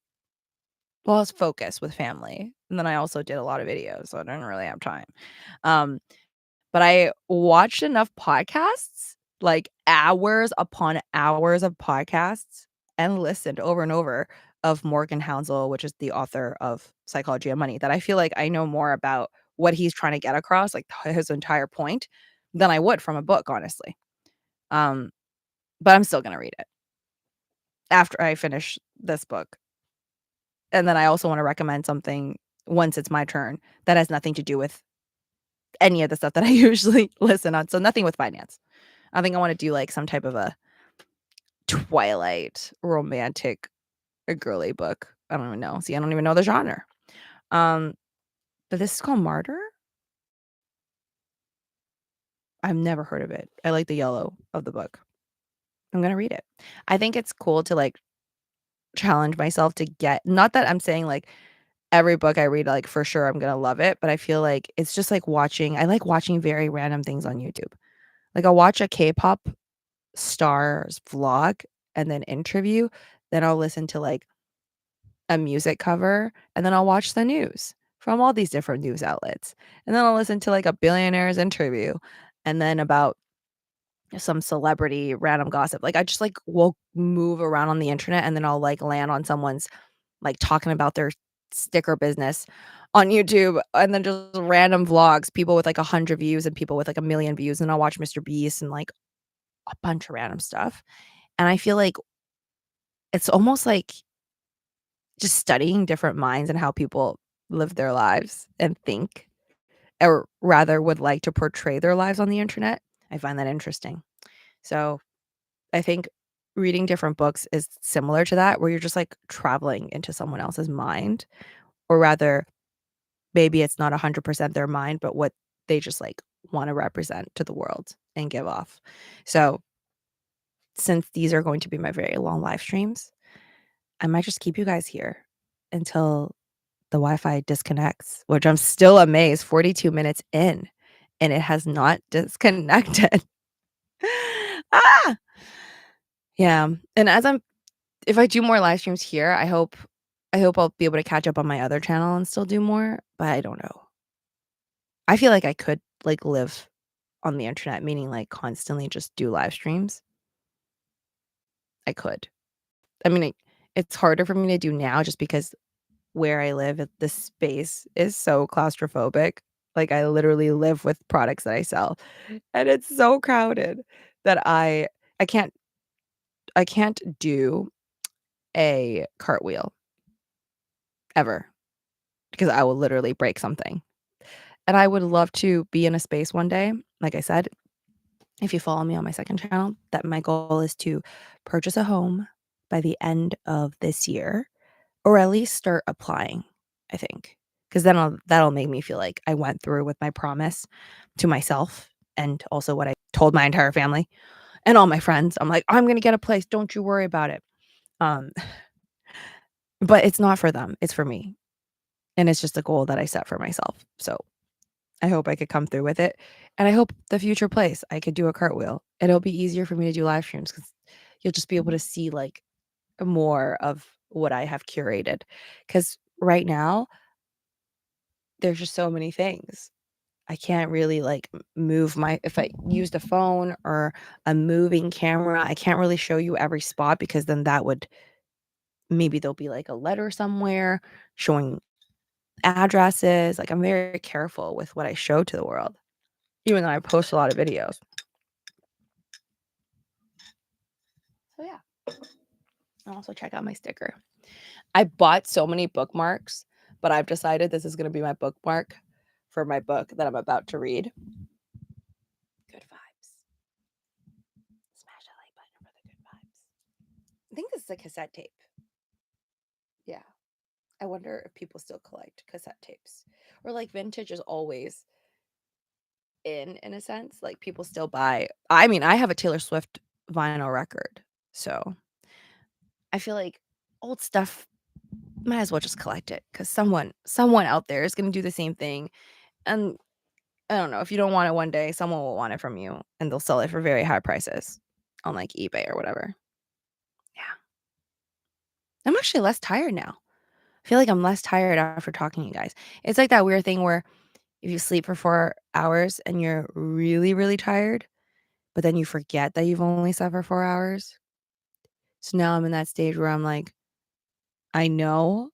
A: well, I was focused with family, and then I also did a lot of videos, so I didn't really have time. Um, but I watched enough podcasts, like hours upon hours of podcasts, and listened over and over of Morgan Housel, which is the author of Psychology of Money, that I feel like I know more about what he's trying to get across, like his entire point, than I would from a book, honestly. Um, but I'm still gonna read it after I finish this book. And then I also wanna recommend something once it's my turn that has nothing to do with any of the stuff that I usually listen on, so nothing with finance. I think I wanna do, like, some type of a Twilight romantic, girly book. I don't even know. See, I don't even know the genre. Um, but this is called Martyr? I've never heard of it. I like the yellow of the book. I'm gonna read it. I think it's cool to, like, challenge myself to get not that I'm saying, like, every book I read, like, for sure I'm gonna love it, but I feel like it's just like watching I like watching very random things on YouTube. Like, I'll watch a K-pop star's vlog and then interview, then I'll listen to, like, a music cover, and then I'll watch the news from all these different news outlets, and then I'll listen to, like, a billionaire's interview, and then about some celebrity random gossip. Like, I just, like, will move around on the internet, and then I'll, like, land on someone's, like, talking about their sticker business on YouTube, and then just random vlogs, people with, like, 100 views and people with, like, 1,000,000 views, and I'll watch Mr. Beast and, like, a bunch of random stuff, and I feel like it's almost like just studying different minds and how people live their lives and think, or rather would like to portray their lives on the internet. I find that interesting. So, I think reading different books is similar to that, where you're just, like, traveling into someone else's mind, or rather, maybe it's not 100% their mind, but what they just, like, wanna represent to the world and give off. So, since these are going to be my very long live streams, I might just keep you guys here until the Wi-Fi disconnects, which I'm still amazed, 42 minutes in, and it has not disconnected. Ah! Yeah, and as I'm if I do more live streams here, I hope I'll be able to catch up on my other channel and still do more, but I don't know. I feel like I could, like, live on the internet, meaning, like, constantly just do live streams. I could. I mean, it's harder for me to do now just because where I live, the space is so claustrophobic. Like, I literally live with products that I sell, and it's so crowded that I can't I can't do a cartwheel ever because I will literally break something. And I would love to be in a space one day, like I said, if you follow me on my second channel, that my goal is to purchase a home by the end of this year, or at least start applying, I think, because then that'll make me feel like I went through with my promise to myself and also what I told my entire family and all my friends. I'm like, "I'm gonna get a place, don't you worry about it." Um, but it's not for them, it's for me, and it's just a goal that I set for myself. So, I hope I could come through with it, and I hope the future place I could do a cartwheel, and it'll be easier for me to do live streams because 'cause you'll just be able to see, like, more of what I have curated. Because right now, there's just so many things. I can't really, like, move my if I used a phone or a moving camera, I can't really show you every spot because then that would maybe there'll be, like, a letter somewhere showing addresses, like, I'm very careful with what I show to the world, even though I post a lot of videos. So, yeah, and also check out my sticker. I bought so many bookmarks, but I've decided this is gonna be my bookmark for my book that I'm about to read. Good vibes. Smash that like button for the good vibes. I think this is a cassette tape. Yeah. I wonder if people still collect cassette tapes. Or like vintage is always in a sense. Like people still buy I mean, I have a Taylor Swift vinyl record. So I feel like old stuff Might as well just collect it because someone out there is gonna do the same thing, and I don't know, if you don't want it one day, someone will want it from you, and they'll sell it for very high prices on, like, eBay or whatever. Yeah. I'm actually less tired now. I feel like I'm less tired after talking to you guys. It's like that weird thing where if you sleep for 4 hours and you're really, really tired, but then you forget that you've only slept for 4 hours. So now I'm in that stage where I'm like, I know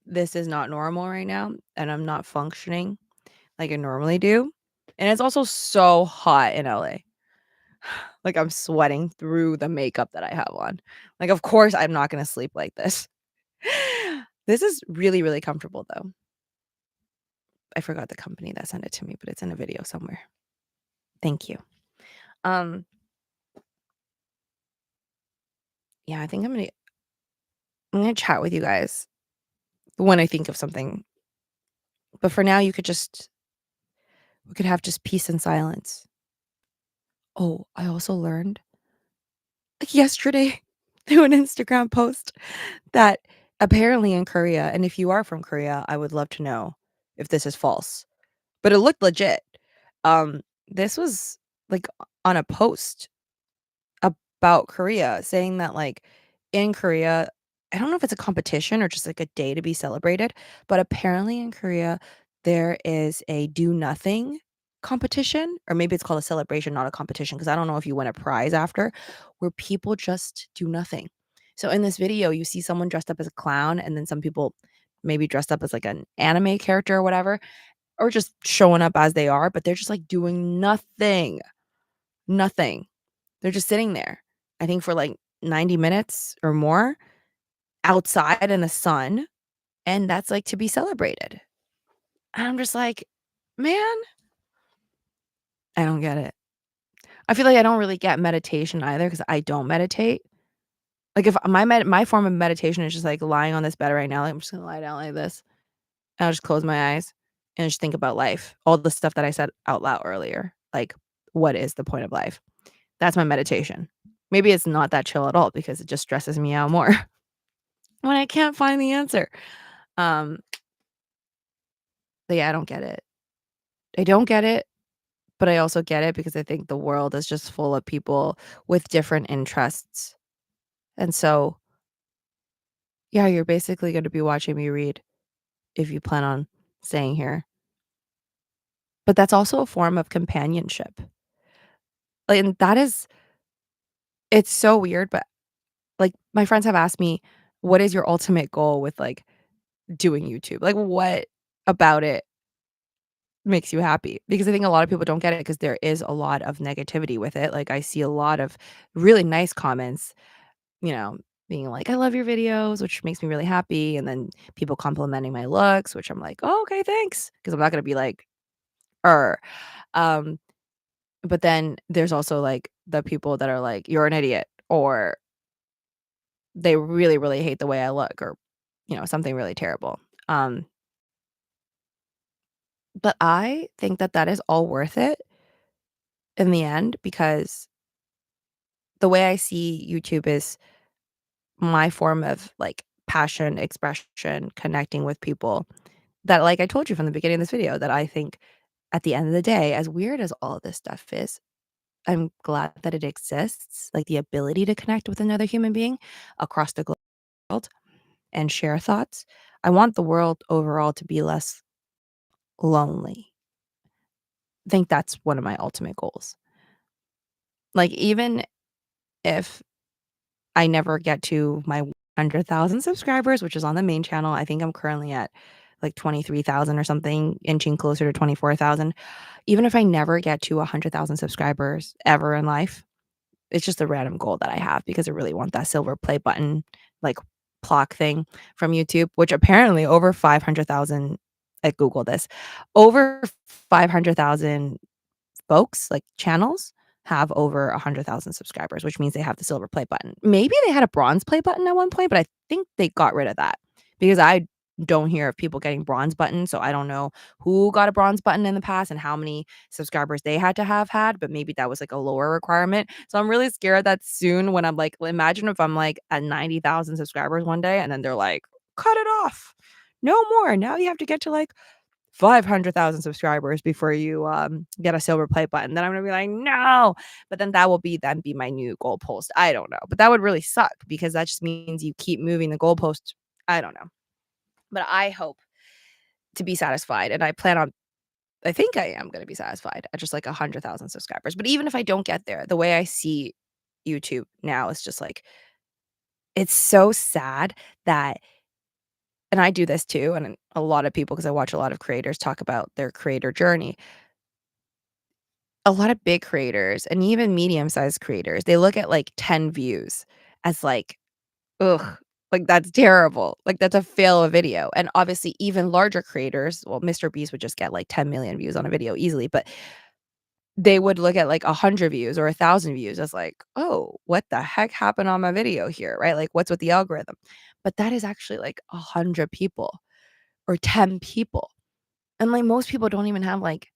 A: this is not normal right now, and I'm not functioning like I normally do. And it's also so hot in LA. Like, I'm sweating through the makeup that I have on. Like, of course, I'm not gonna sleep like this. This is really, really comfortable, though. I forgot the company that sent it to me, but it's in a video somewhere. Thank you. Um, yeah, I think I'm gonna chat with you guys when I think of something. But for now, we could have just peace and silence. Oh, I also learned yesterday through an Instagram post that apparently in Korea, and if you are from Korea, I would love to know if this is false, but it looked legit. This was like on a post about Korea saying that like in Korea, I don't know if it's a competition or just like a day to be celebrated, but apparently in Korea there is a do nothing competition, or maybe it's called a celebration, not a competition, because I don't know if you win a prize after, where people just do nothing. So in this video, you see someone dressed up as a clown, and then some people maybe dressed up as like an anime character or whatever, or just showing up as they are, but they're just like doing nothing. Nothing. They're just sitting there, I think for like 90 minutes or more outside in the sun, and that's like to be celebrated. And I'm just like, man, I don't get it. I feel like I don't really get meditation either because I don't meditate. Like if my form of meditation is just like lying on this bed right now, like I'm just gonna lie down like this, and I'll just close my eyes and just think about life. All the stuff that I said out loud earlier. Like, what is the point of life? That's my meditation. Maybe it's not that chill at all because it just stresses me out more when I can't find the answer. Um, but yeah, I don't get it. I don't get it, but I also get it because I think the world is just full of people with different interests. And so, yeah, you're basically going to be watching me read if you plan on staying here. But that's also a form of companionship. Like, and that is, it's so weird, but like my friends have asked me, what is your ultimate goal with like doing YouTube? Like, what about it makes you happy? Because I think a lot of people don't get it because there is a lot of negativity with it. Like, I see a lot of really nice comments, you know, being like, "I love your videos," which makes me really happy, and then people complimenting my looks, which I'm like, "Oh, okay, thanks," because 'cause I'm not gonna be like, "Er." Um, but then there's also, like, the people that are like, "You're an idiot," or they really, really hate the way I look or, something really terrible. Um, but I think that that is all worth it in the end because the way I see YouTube is my form of, like, passion, expression, connecting with people that, like I told you from the beginning of this video, that I think at the end of the day, as weird as all of this stuff is, I'm glad that it exists, like, the ability to connect with another human being across the world and share thoughts. I want the world overall to be less lonely. I think that's one of my ultimate goals. Like, even if I never get to my 100,000 subscribers, which is on the main channel. I think I'm currently at like 23,000 or something, inching closer to 24,000. Even if I never get to 100,000 subscribers ever in life, it's just a random goal that I have because I really want that silver play button, like plaque thing from YouTube, which apparently over 500,000, I Googled this, over 500,000 folks, like channels, have over 100,000 subscribers, which means they have the silver play button. Maybe they had a bronze play button at one point, but I think they got rid of that because I don't hear of people getting bronze buttons, so I don't know who got a bronze button in the past and how many subscribers they had to have had, but maybe that was, like, a lower requirement. So I'm really scared that soon when I'm, like imagine if I'm, like, at 90,000 subscribers one day and then they're like, "Cut it off. No more. Now you have to get to, like, 500,000 subscribers before you, get a silver play button." Then I'm gonna be like, "No!" But then that will be my new goalpost. I don't know, but that would really suck because that just means you keep moving the goalpost. I don't know. But I hope to be satisfied, and I think I am gonna be satisfied at just, like, 100,000 subscribers. But even if I don't get there, the way I see YouTube now is just, like it's so sad that and I do this too, and a lot of people, because I watch a lot of creators talk about their creator journey. A lot of big creators and even medium-sized creators, they look at, like, 10 views as, like, ugh, like, that's terrible, like, that's a fail of a video, and obviously even larger creators well, Mr. Beast would just get, like, 10,000,000 views on a video easily, but they would look at, like, 100 views or 1,000 views as like, "Oh, what the heck happened on my video here?" Right? Like, "What's with the algorithm?" But that is actually, like, 100 people or 10 people, and, like, most people don't even have, like,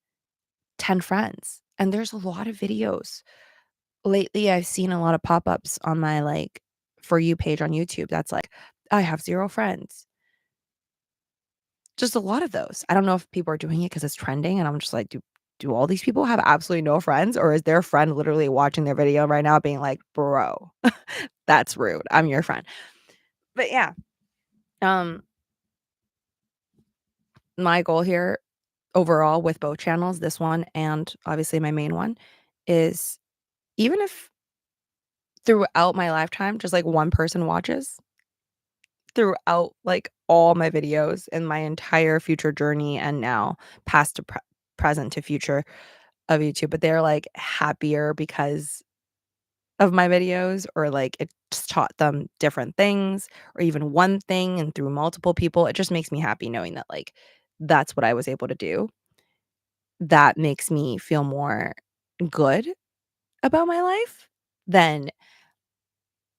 A: 10 friends, and there's a lot of videos. Lately, I've seen a lot of pop-ups on my, like, For You page on YouTube that's like, "I have 0 friends." Just a lot of those. I don't know if people are doing it because it's trending, and I'm just like, "Do all these people have absolutely no friends, or is their friend literally watching their video right now being like, 'Bro, that's rude. I'm your friend.'" But yeah, um, my goal here overall with both channels, this one and obviously my main one, is even if throughout my lifetime, just, like, one person watches throughout, like, all my videos and my entire future journey and now past to present to future of YouTube, but they're, like, happier because of my videos or, like, it just taught them different things or even one thing and through multiple people, it just makes me happy knowing that, like, that's what I was able to do. That makes me feel more good about my life than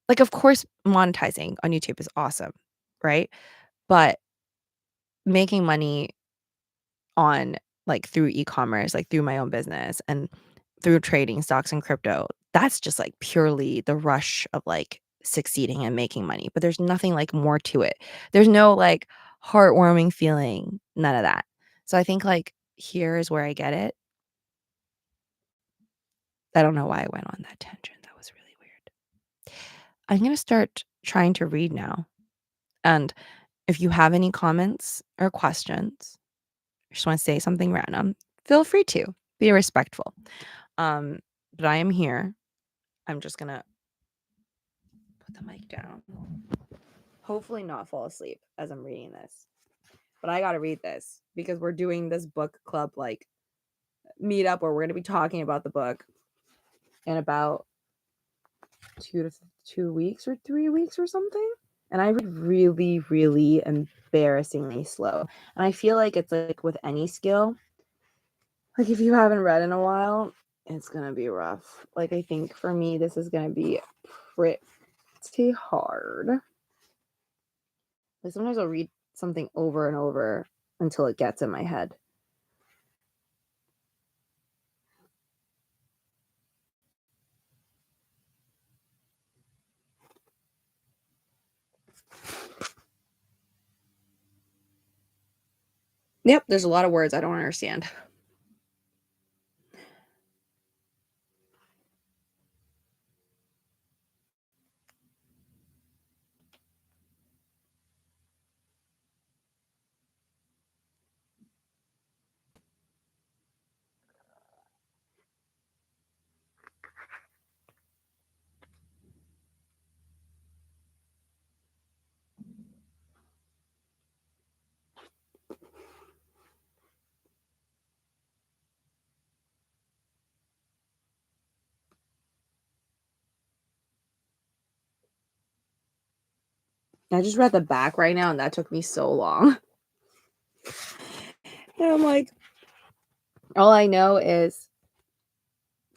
A: like, of course, monetizing on YouTube is awesome, right? But making money on like, through e-commerce, like, through my own business and through trading stocks and crypto, that's just, like, purely the rush of, like, succeeding and making money, but there's nothing, like, more to it. There's no, like, heartwarming feeling, none of that. So I think, like, here is where I get it. I don't know why I went on that tangent, that was really weird. I'm gonna start trying to read now, and if you have any comments or questions, just wanna say something random, feel free to. Be respectful. Um, but I am here. I'm just gonna put the mic down. Hopefully not fall asleep as I'm reading this. But I gotta read this because we're doing this book club like meetup where we're gonna be talking about the book in about 2 weeks or 3 weeks or something. And I read really, really embarrassingly slow. And I feel like it's like with any skill, like if you haven't read in a while, it's gonna be rough. Like I think for me, this is gonna be pretty hard. Like sometimes I'll read something over and over until it gets in my head. Yep, there's a lot of words I don't understand. I just read the back right now and that took me so long. And I'm like, all I know is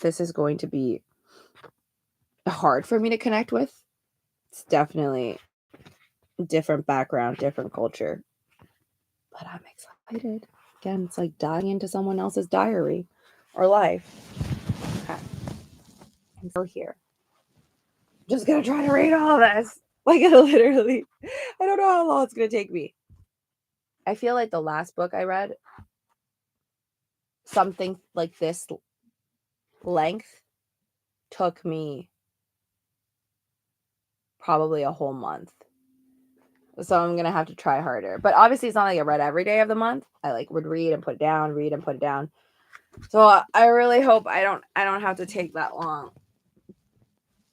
A: this is going to be hard for me to connect with. It's definitely different background, different culture. but I'm excited. Again, it's like diving into someone else's diary or life. Okay. I'm still here. I'm just gonna try to read all this. Like, literally, I don't know how long it's gonna take me. I feel like the last book I read, something like this length, took me probably a whole month. So I'm gonna have to try harder. But obviously it's not like I read every day of the month. I like would read and put it down, read and put it down. So I really hope I don't have to take that long.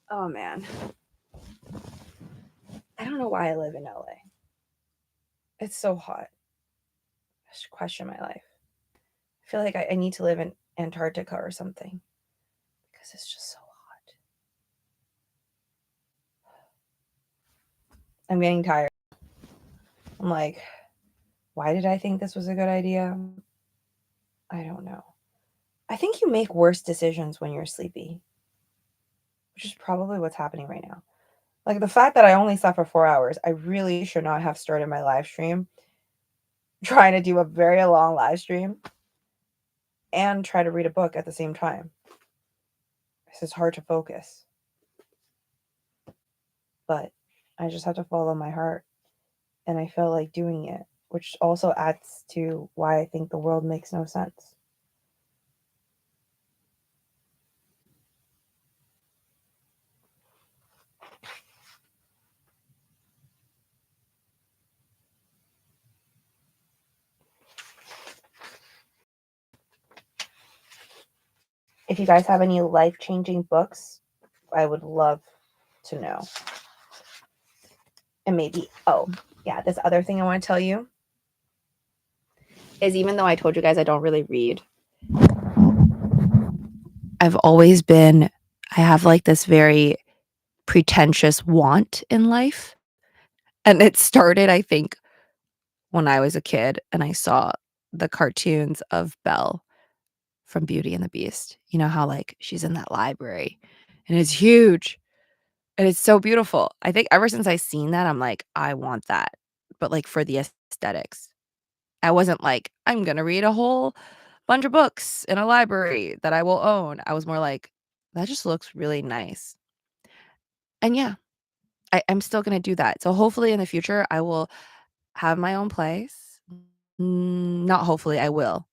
A: Oh man. I don't know why I live in LA. It's so hot. I should question my life. I feel like I need to live in Antarctica or something. Because it's just so hot. I'm getting tired. I'm like, why did I think this was a good idea? I don't know. I think you make worse decisions when you're sleepy, which is probably what's happening right now. Like the fact that I only slept for 4 hours, I really should not have started my live stream trying to do a very long live stream and try to read a book at the same time. This is hard to focus. But I just have to follow my heart. And I feel like doing it, which also adds to why I think the world makes no sense. If you guys have any life-changing books, I would love to know. And maybe, oh, yeah, this other thing I want to tell you is even though I told you guys I don't really read, I've always been, I have like this very pretentious want in life. And it started, I think, when I was a kid and I saw the cartoons of Belle from Beauty and the Beast. You know how like she's in that library and it's huge and it's so beautiful. I think ever since I seen that, I'm like, I want that. But like for the aesthetics. I wasn't like, I'm gonna read a whole bunch of books in a library that I will own. I was more like, that just looks really nice. And yeah, I'm still gonna do that. So hopefully in the future I will have my own place. Not hopefully, I will.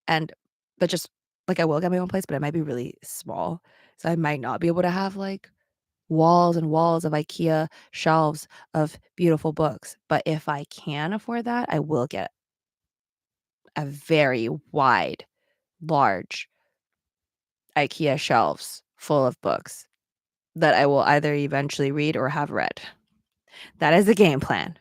A: And but just like I will get my own place, but it might be really small. So I might not be able to have like walls and walls of IKEA shelves of beautiful books. But if I can afford that, I will get a very wide, large IKEA shelves full of books that I will either eventually read or have read. That is the game plan.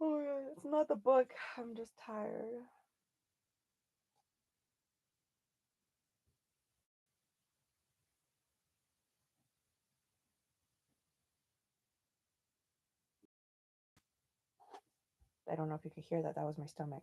A: Oh my God, it's not the book. I'm just tired. I don't know if you could hear that. That was my stomach.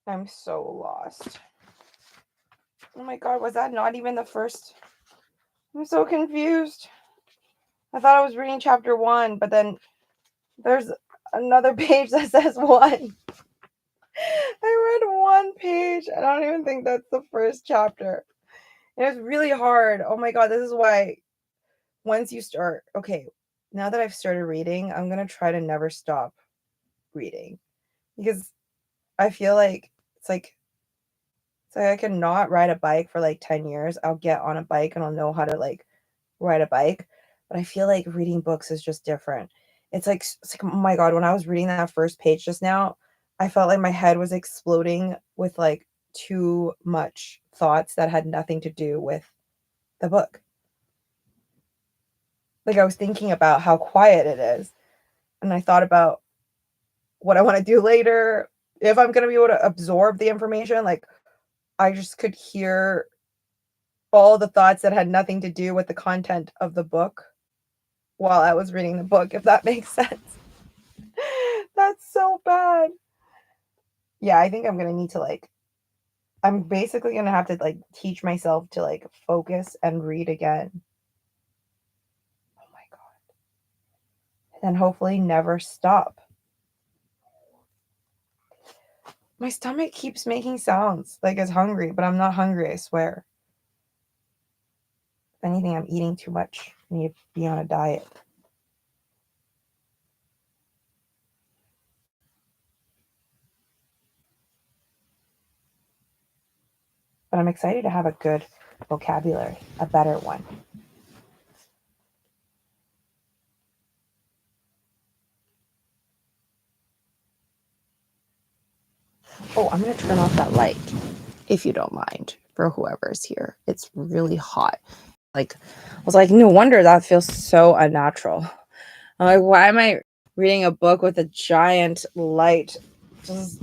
A: I'm so lost. Oh my god, was that not even the first? I'm so confused. I thought I was reading chapter 1, but then there's another page that says 1. I read one page. I don't even think that's the first chapter. It was really hard. Oh my god, this is why once you start, okay, now that I've started reading, I'm going to try to never stop reading because I feel like it's like I cannot ride a bike for like 10 years. I'll get on a bike and I'll know how to like ride a bike, but I feel like reading books is just different. It's like oh my god, when I was reading that first page just now, I felt like my head was exploding with like too much thoughts that had nothing to do with the book. Like I was thinking about how quiet it is, and I thought about what I want to do later, if I'm going to be able to absorb the information. Like I just could hear all the thoughts that had nothing to do with the content of the book while I was reading the book, if that makes sense. That's so bad. Yeah, I think I'm gonna need to like I'm basically gonna have to like teach myself to like focus and read again. Oh my god. And hopefully never stop. My stomach keeps making sounds like it's hungry, but I'm not hungry, I swear. If anything, I'm eating too much. I need to be on a diet. But I'm excited to have a good vocabulary, a better one. Oh, I'm going to turn off that light, if you don't mind, for whoever's here. It's really hot. Like, I was like, no wonder that feels so unnatural. I'm like, why am I reading a book with a giant light? Just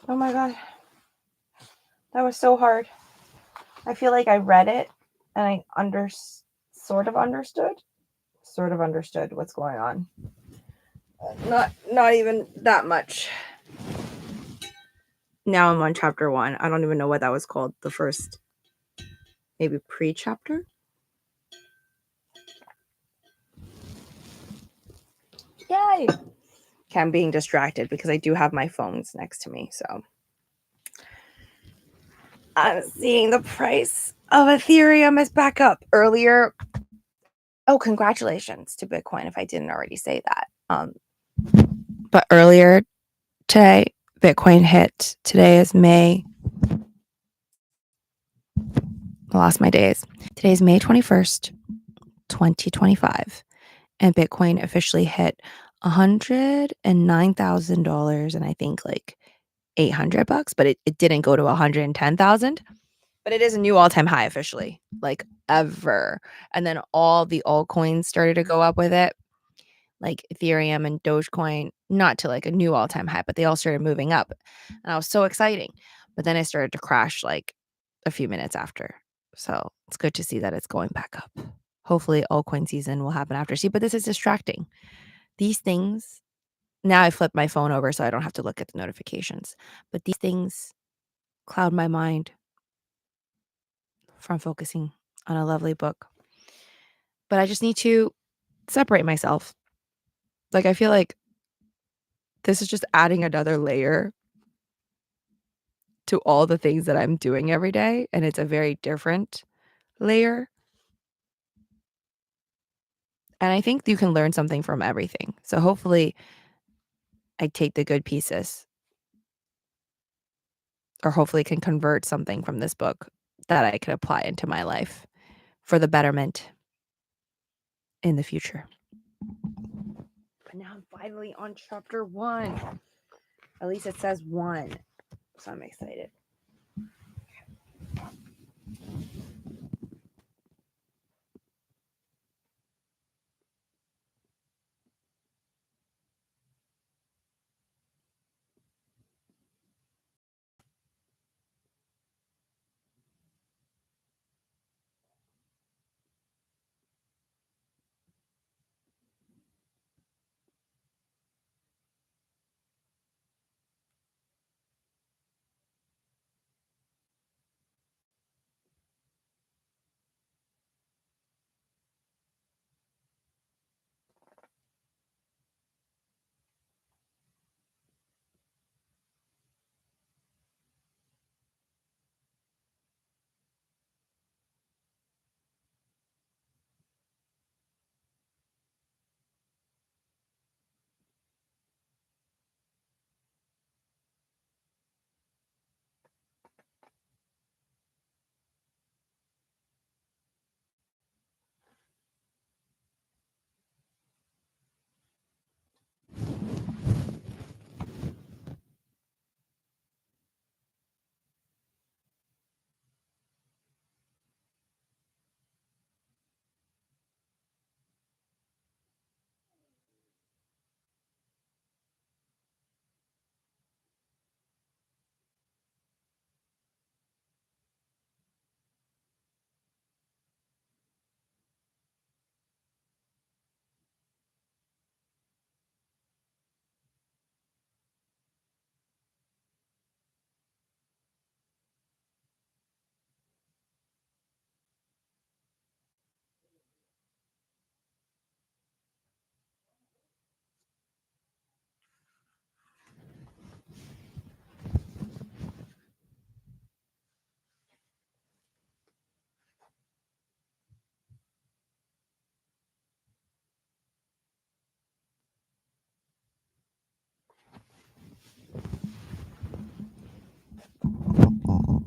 A: Oh my God. That was so hard. I feel like I read it and I sort of understood what's going on. Not even that much. Now I'm on chapter 1. I don't even know what that was called. The first, maybe pre-chapter? Yay! Okay, I'm being distracted because I do have my phones next to me, so. I'm seeing the price of Ethereum is back up earlier. Oh, congratulations to Bitcoin if I didn't already say that. But earlier today, Bitcoin hit. Today is May. I lost my days. Today is May 21st, 2025. And Bitcoin officially hit $109,000 and I think like $800, but it didn't go to 110,000. But it is a new all-time high officially, like ever. And then all the altcoins started to go up with it, like Ethereum and Dogecoin, not to like a new all-time high, but they all started moving up. And I was so exciting. But then it started to crash like a few minutes after. So it's good to see that it's going back up. Hopefully altcoin season will happen after. See, but this is distracting. These things, now I flip my phone over so I don't have to look at the notifications. But these things cloud my mind from focusing on a lovely book. But I just need to separate myself. Like, I feel like this is just adding another layer to all the things that I'm doing every day. And it's a very different layer. And I think you can learn something from everything. So hopefully I take the good pieces or hopefully can convert something from this book that I can apply into my life for the betterment in the future. But now I'm finally on chapter 1. At least it says 1. So I'm excited.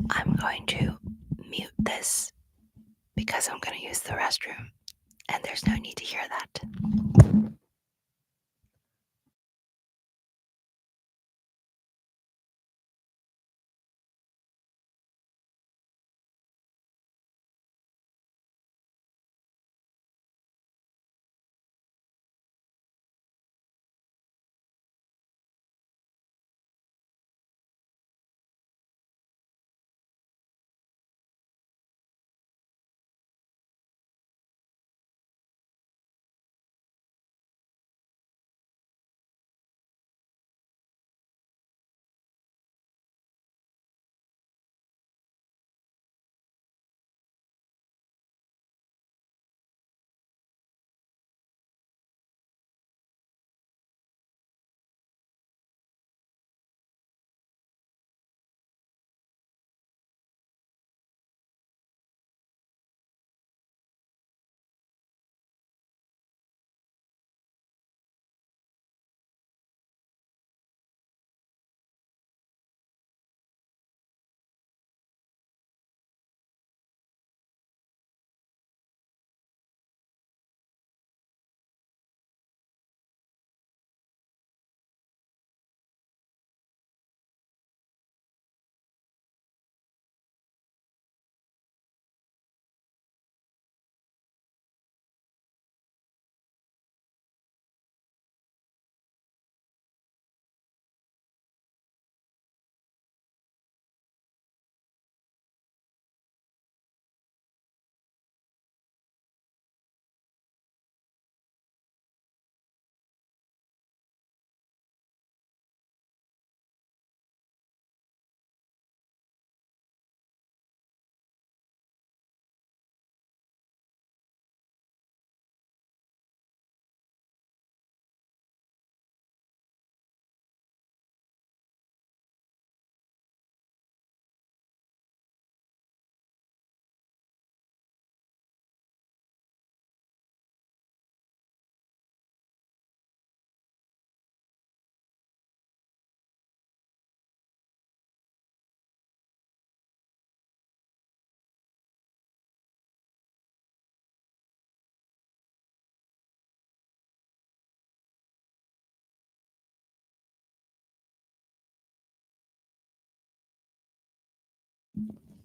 A: I'm going to mute this because I'm going to use the restroom and there's no need to hear that.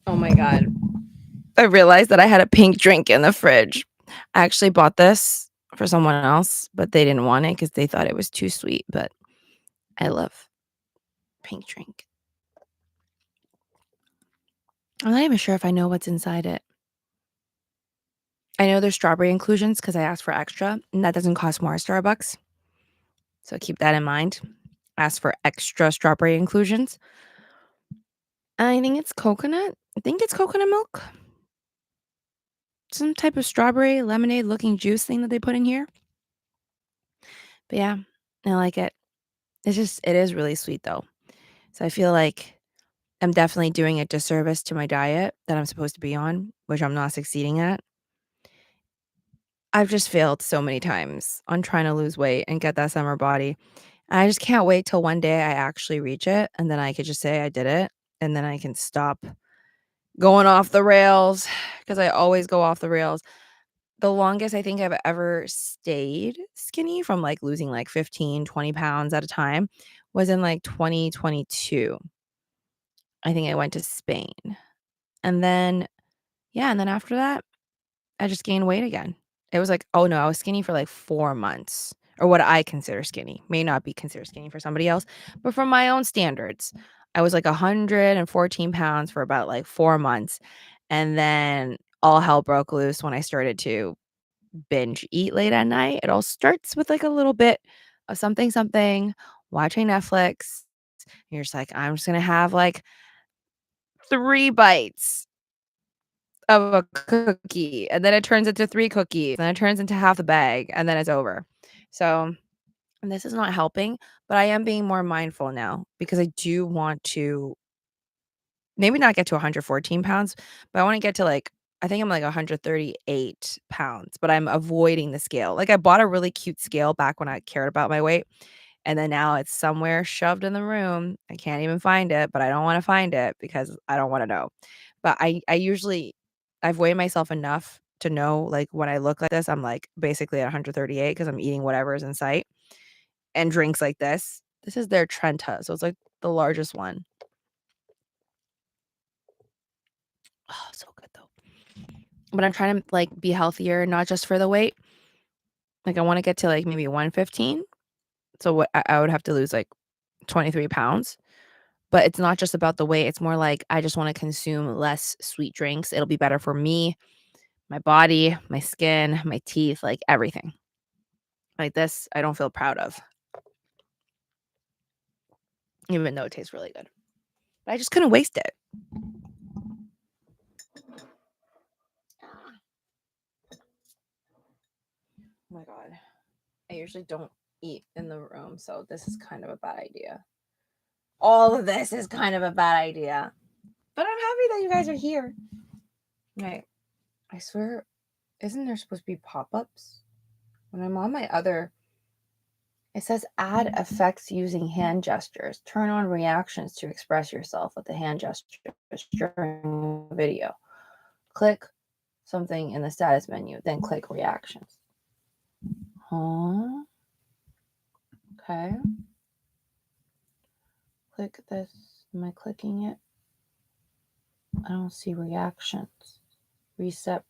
A: Oh my God. I realized that I had a pink drink in the fridge. I actually bought this for someone else, but they didn't want it because they thought it was too sweet, but I love pink drink. I'm not even sure if I know what's inside it. I know there's strawberry inclusions because I asked for extra, and that doesn't cost more at Starbucks. So keep that in mind. Ask for extra strawberry inclusions. I think it's coconut. I think it's coconut milk. Some type of strawberry lemonade looking juice thing that they put in here. But yeah, I like it. It is really sweet though. So I feel like I'm definitely doing a disservice to my diet that I'm supposed to be on, which I'm not succeeding at. I've just failed so many times on trying to lose weight and get that summer body. I just can't wait till one day I actually reach it, and then I could just say I did it, and then I can stop going off the rails because I always go off the rails. The longest I think I've ever stayed skinny from, like, losing, like, 15, 20 pounds at a time was in, like, 2022. I think I went to Spain, and then yeah, and then after that, I just gained weight again. It was like, oh, no, I was skinny for, like, 4 months, or what I consider skinny. May not be considered skinny for somebody else, but from my own standards, I was, like, 114 pounds for about, like, 4 months, and then all hell broke loose when I started to binge eat late at night. It all starts with, like, a little bit of something, something, watching Netflix, and you're just like, "I'm just gonna have, like, 3 bites of a cookie," and then it turns into 3 cookies, and then it turns into half the bag, and then it's over. So, this is not helping, but I am being more mindful now because I do want to maybe not get to 114 pounds, but I wanna get to, like I think I'm, like, 138 pounds, but I'm avoiding the scale. Like, I bought a really cute scale back when I cared about my weight, and then now it's somewhere shoved in the room. I can't even find it, but I don't wanna find it because I don't wanna know. But I usually I've weighed myself enough to know, like, when I look like this, I'm, like, basically at 138 because I'm eating whatever is in sight, and drinks like this. This is their Trenta, so it's, like, the largest one. Oh, so good, though. But I'm trying to, like, be healthier, not just for the weight. Like, I wanna get to, like, maybe 115. So what I would have to lose, like, 23 pounds. But it's not just about the weight, it's more like I just wanna consume less sweet drinks. It'll be better for me, my body, my skin, my teeth, like, everything. Like, this, I don't feel proud of, even though it tastes really good. But I just couldn't waste it. Oh my god. I usually don't eat in the room, so this is kind of a bad idea. All of this is kind of a bad idea. But I'm happy that you guys are here. Right. I swear, isn't there supposed to be pop-ups? When I'm on my other it says add effects using hand gestures. Turn on reactions to express yourself with the hand gestures during a video. Click something in the status menu, then click reactions. Huh? Okay. Click this. Am I clicking it? I don't see reactions. Reset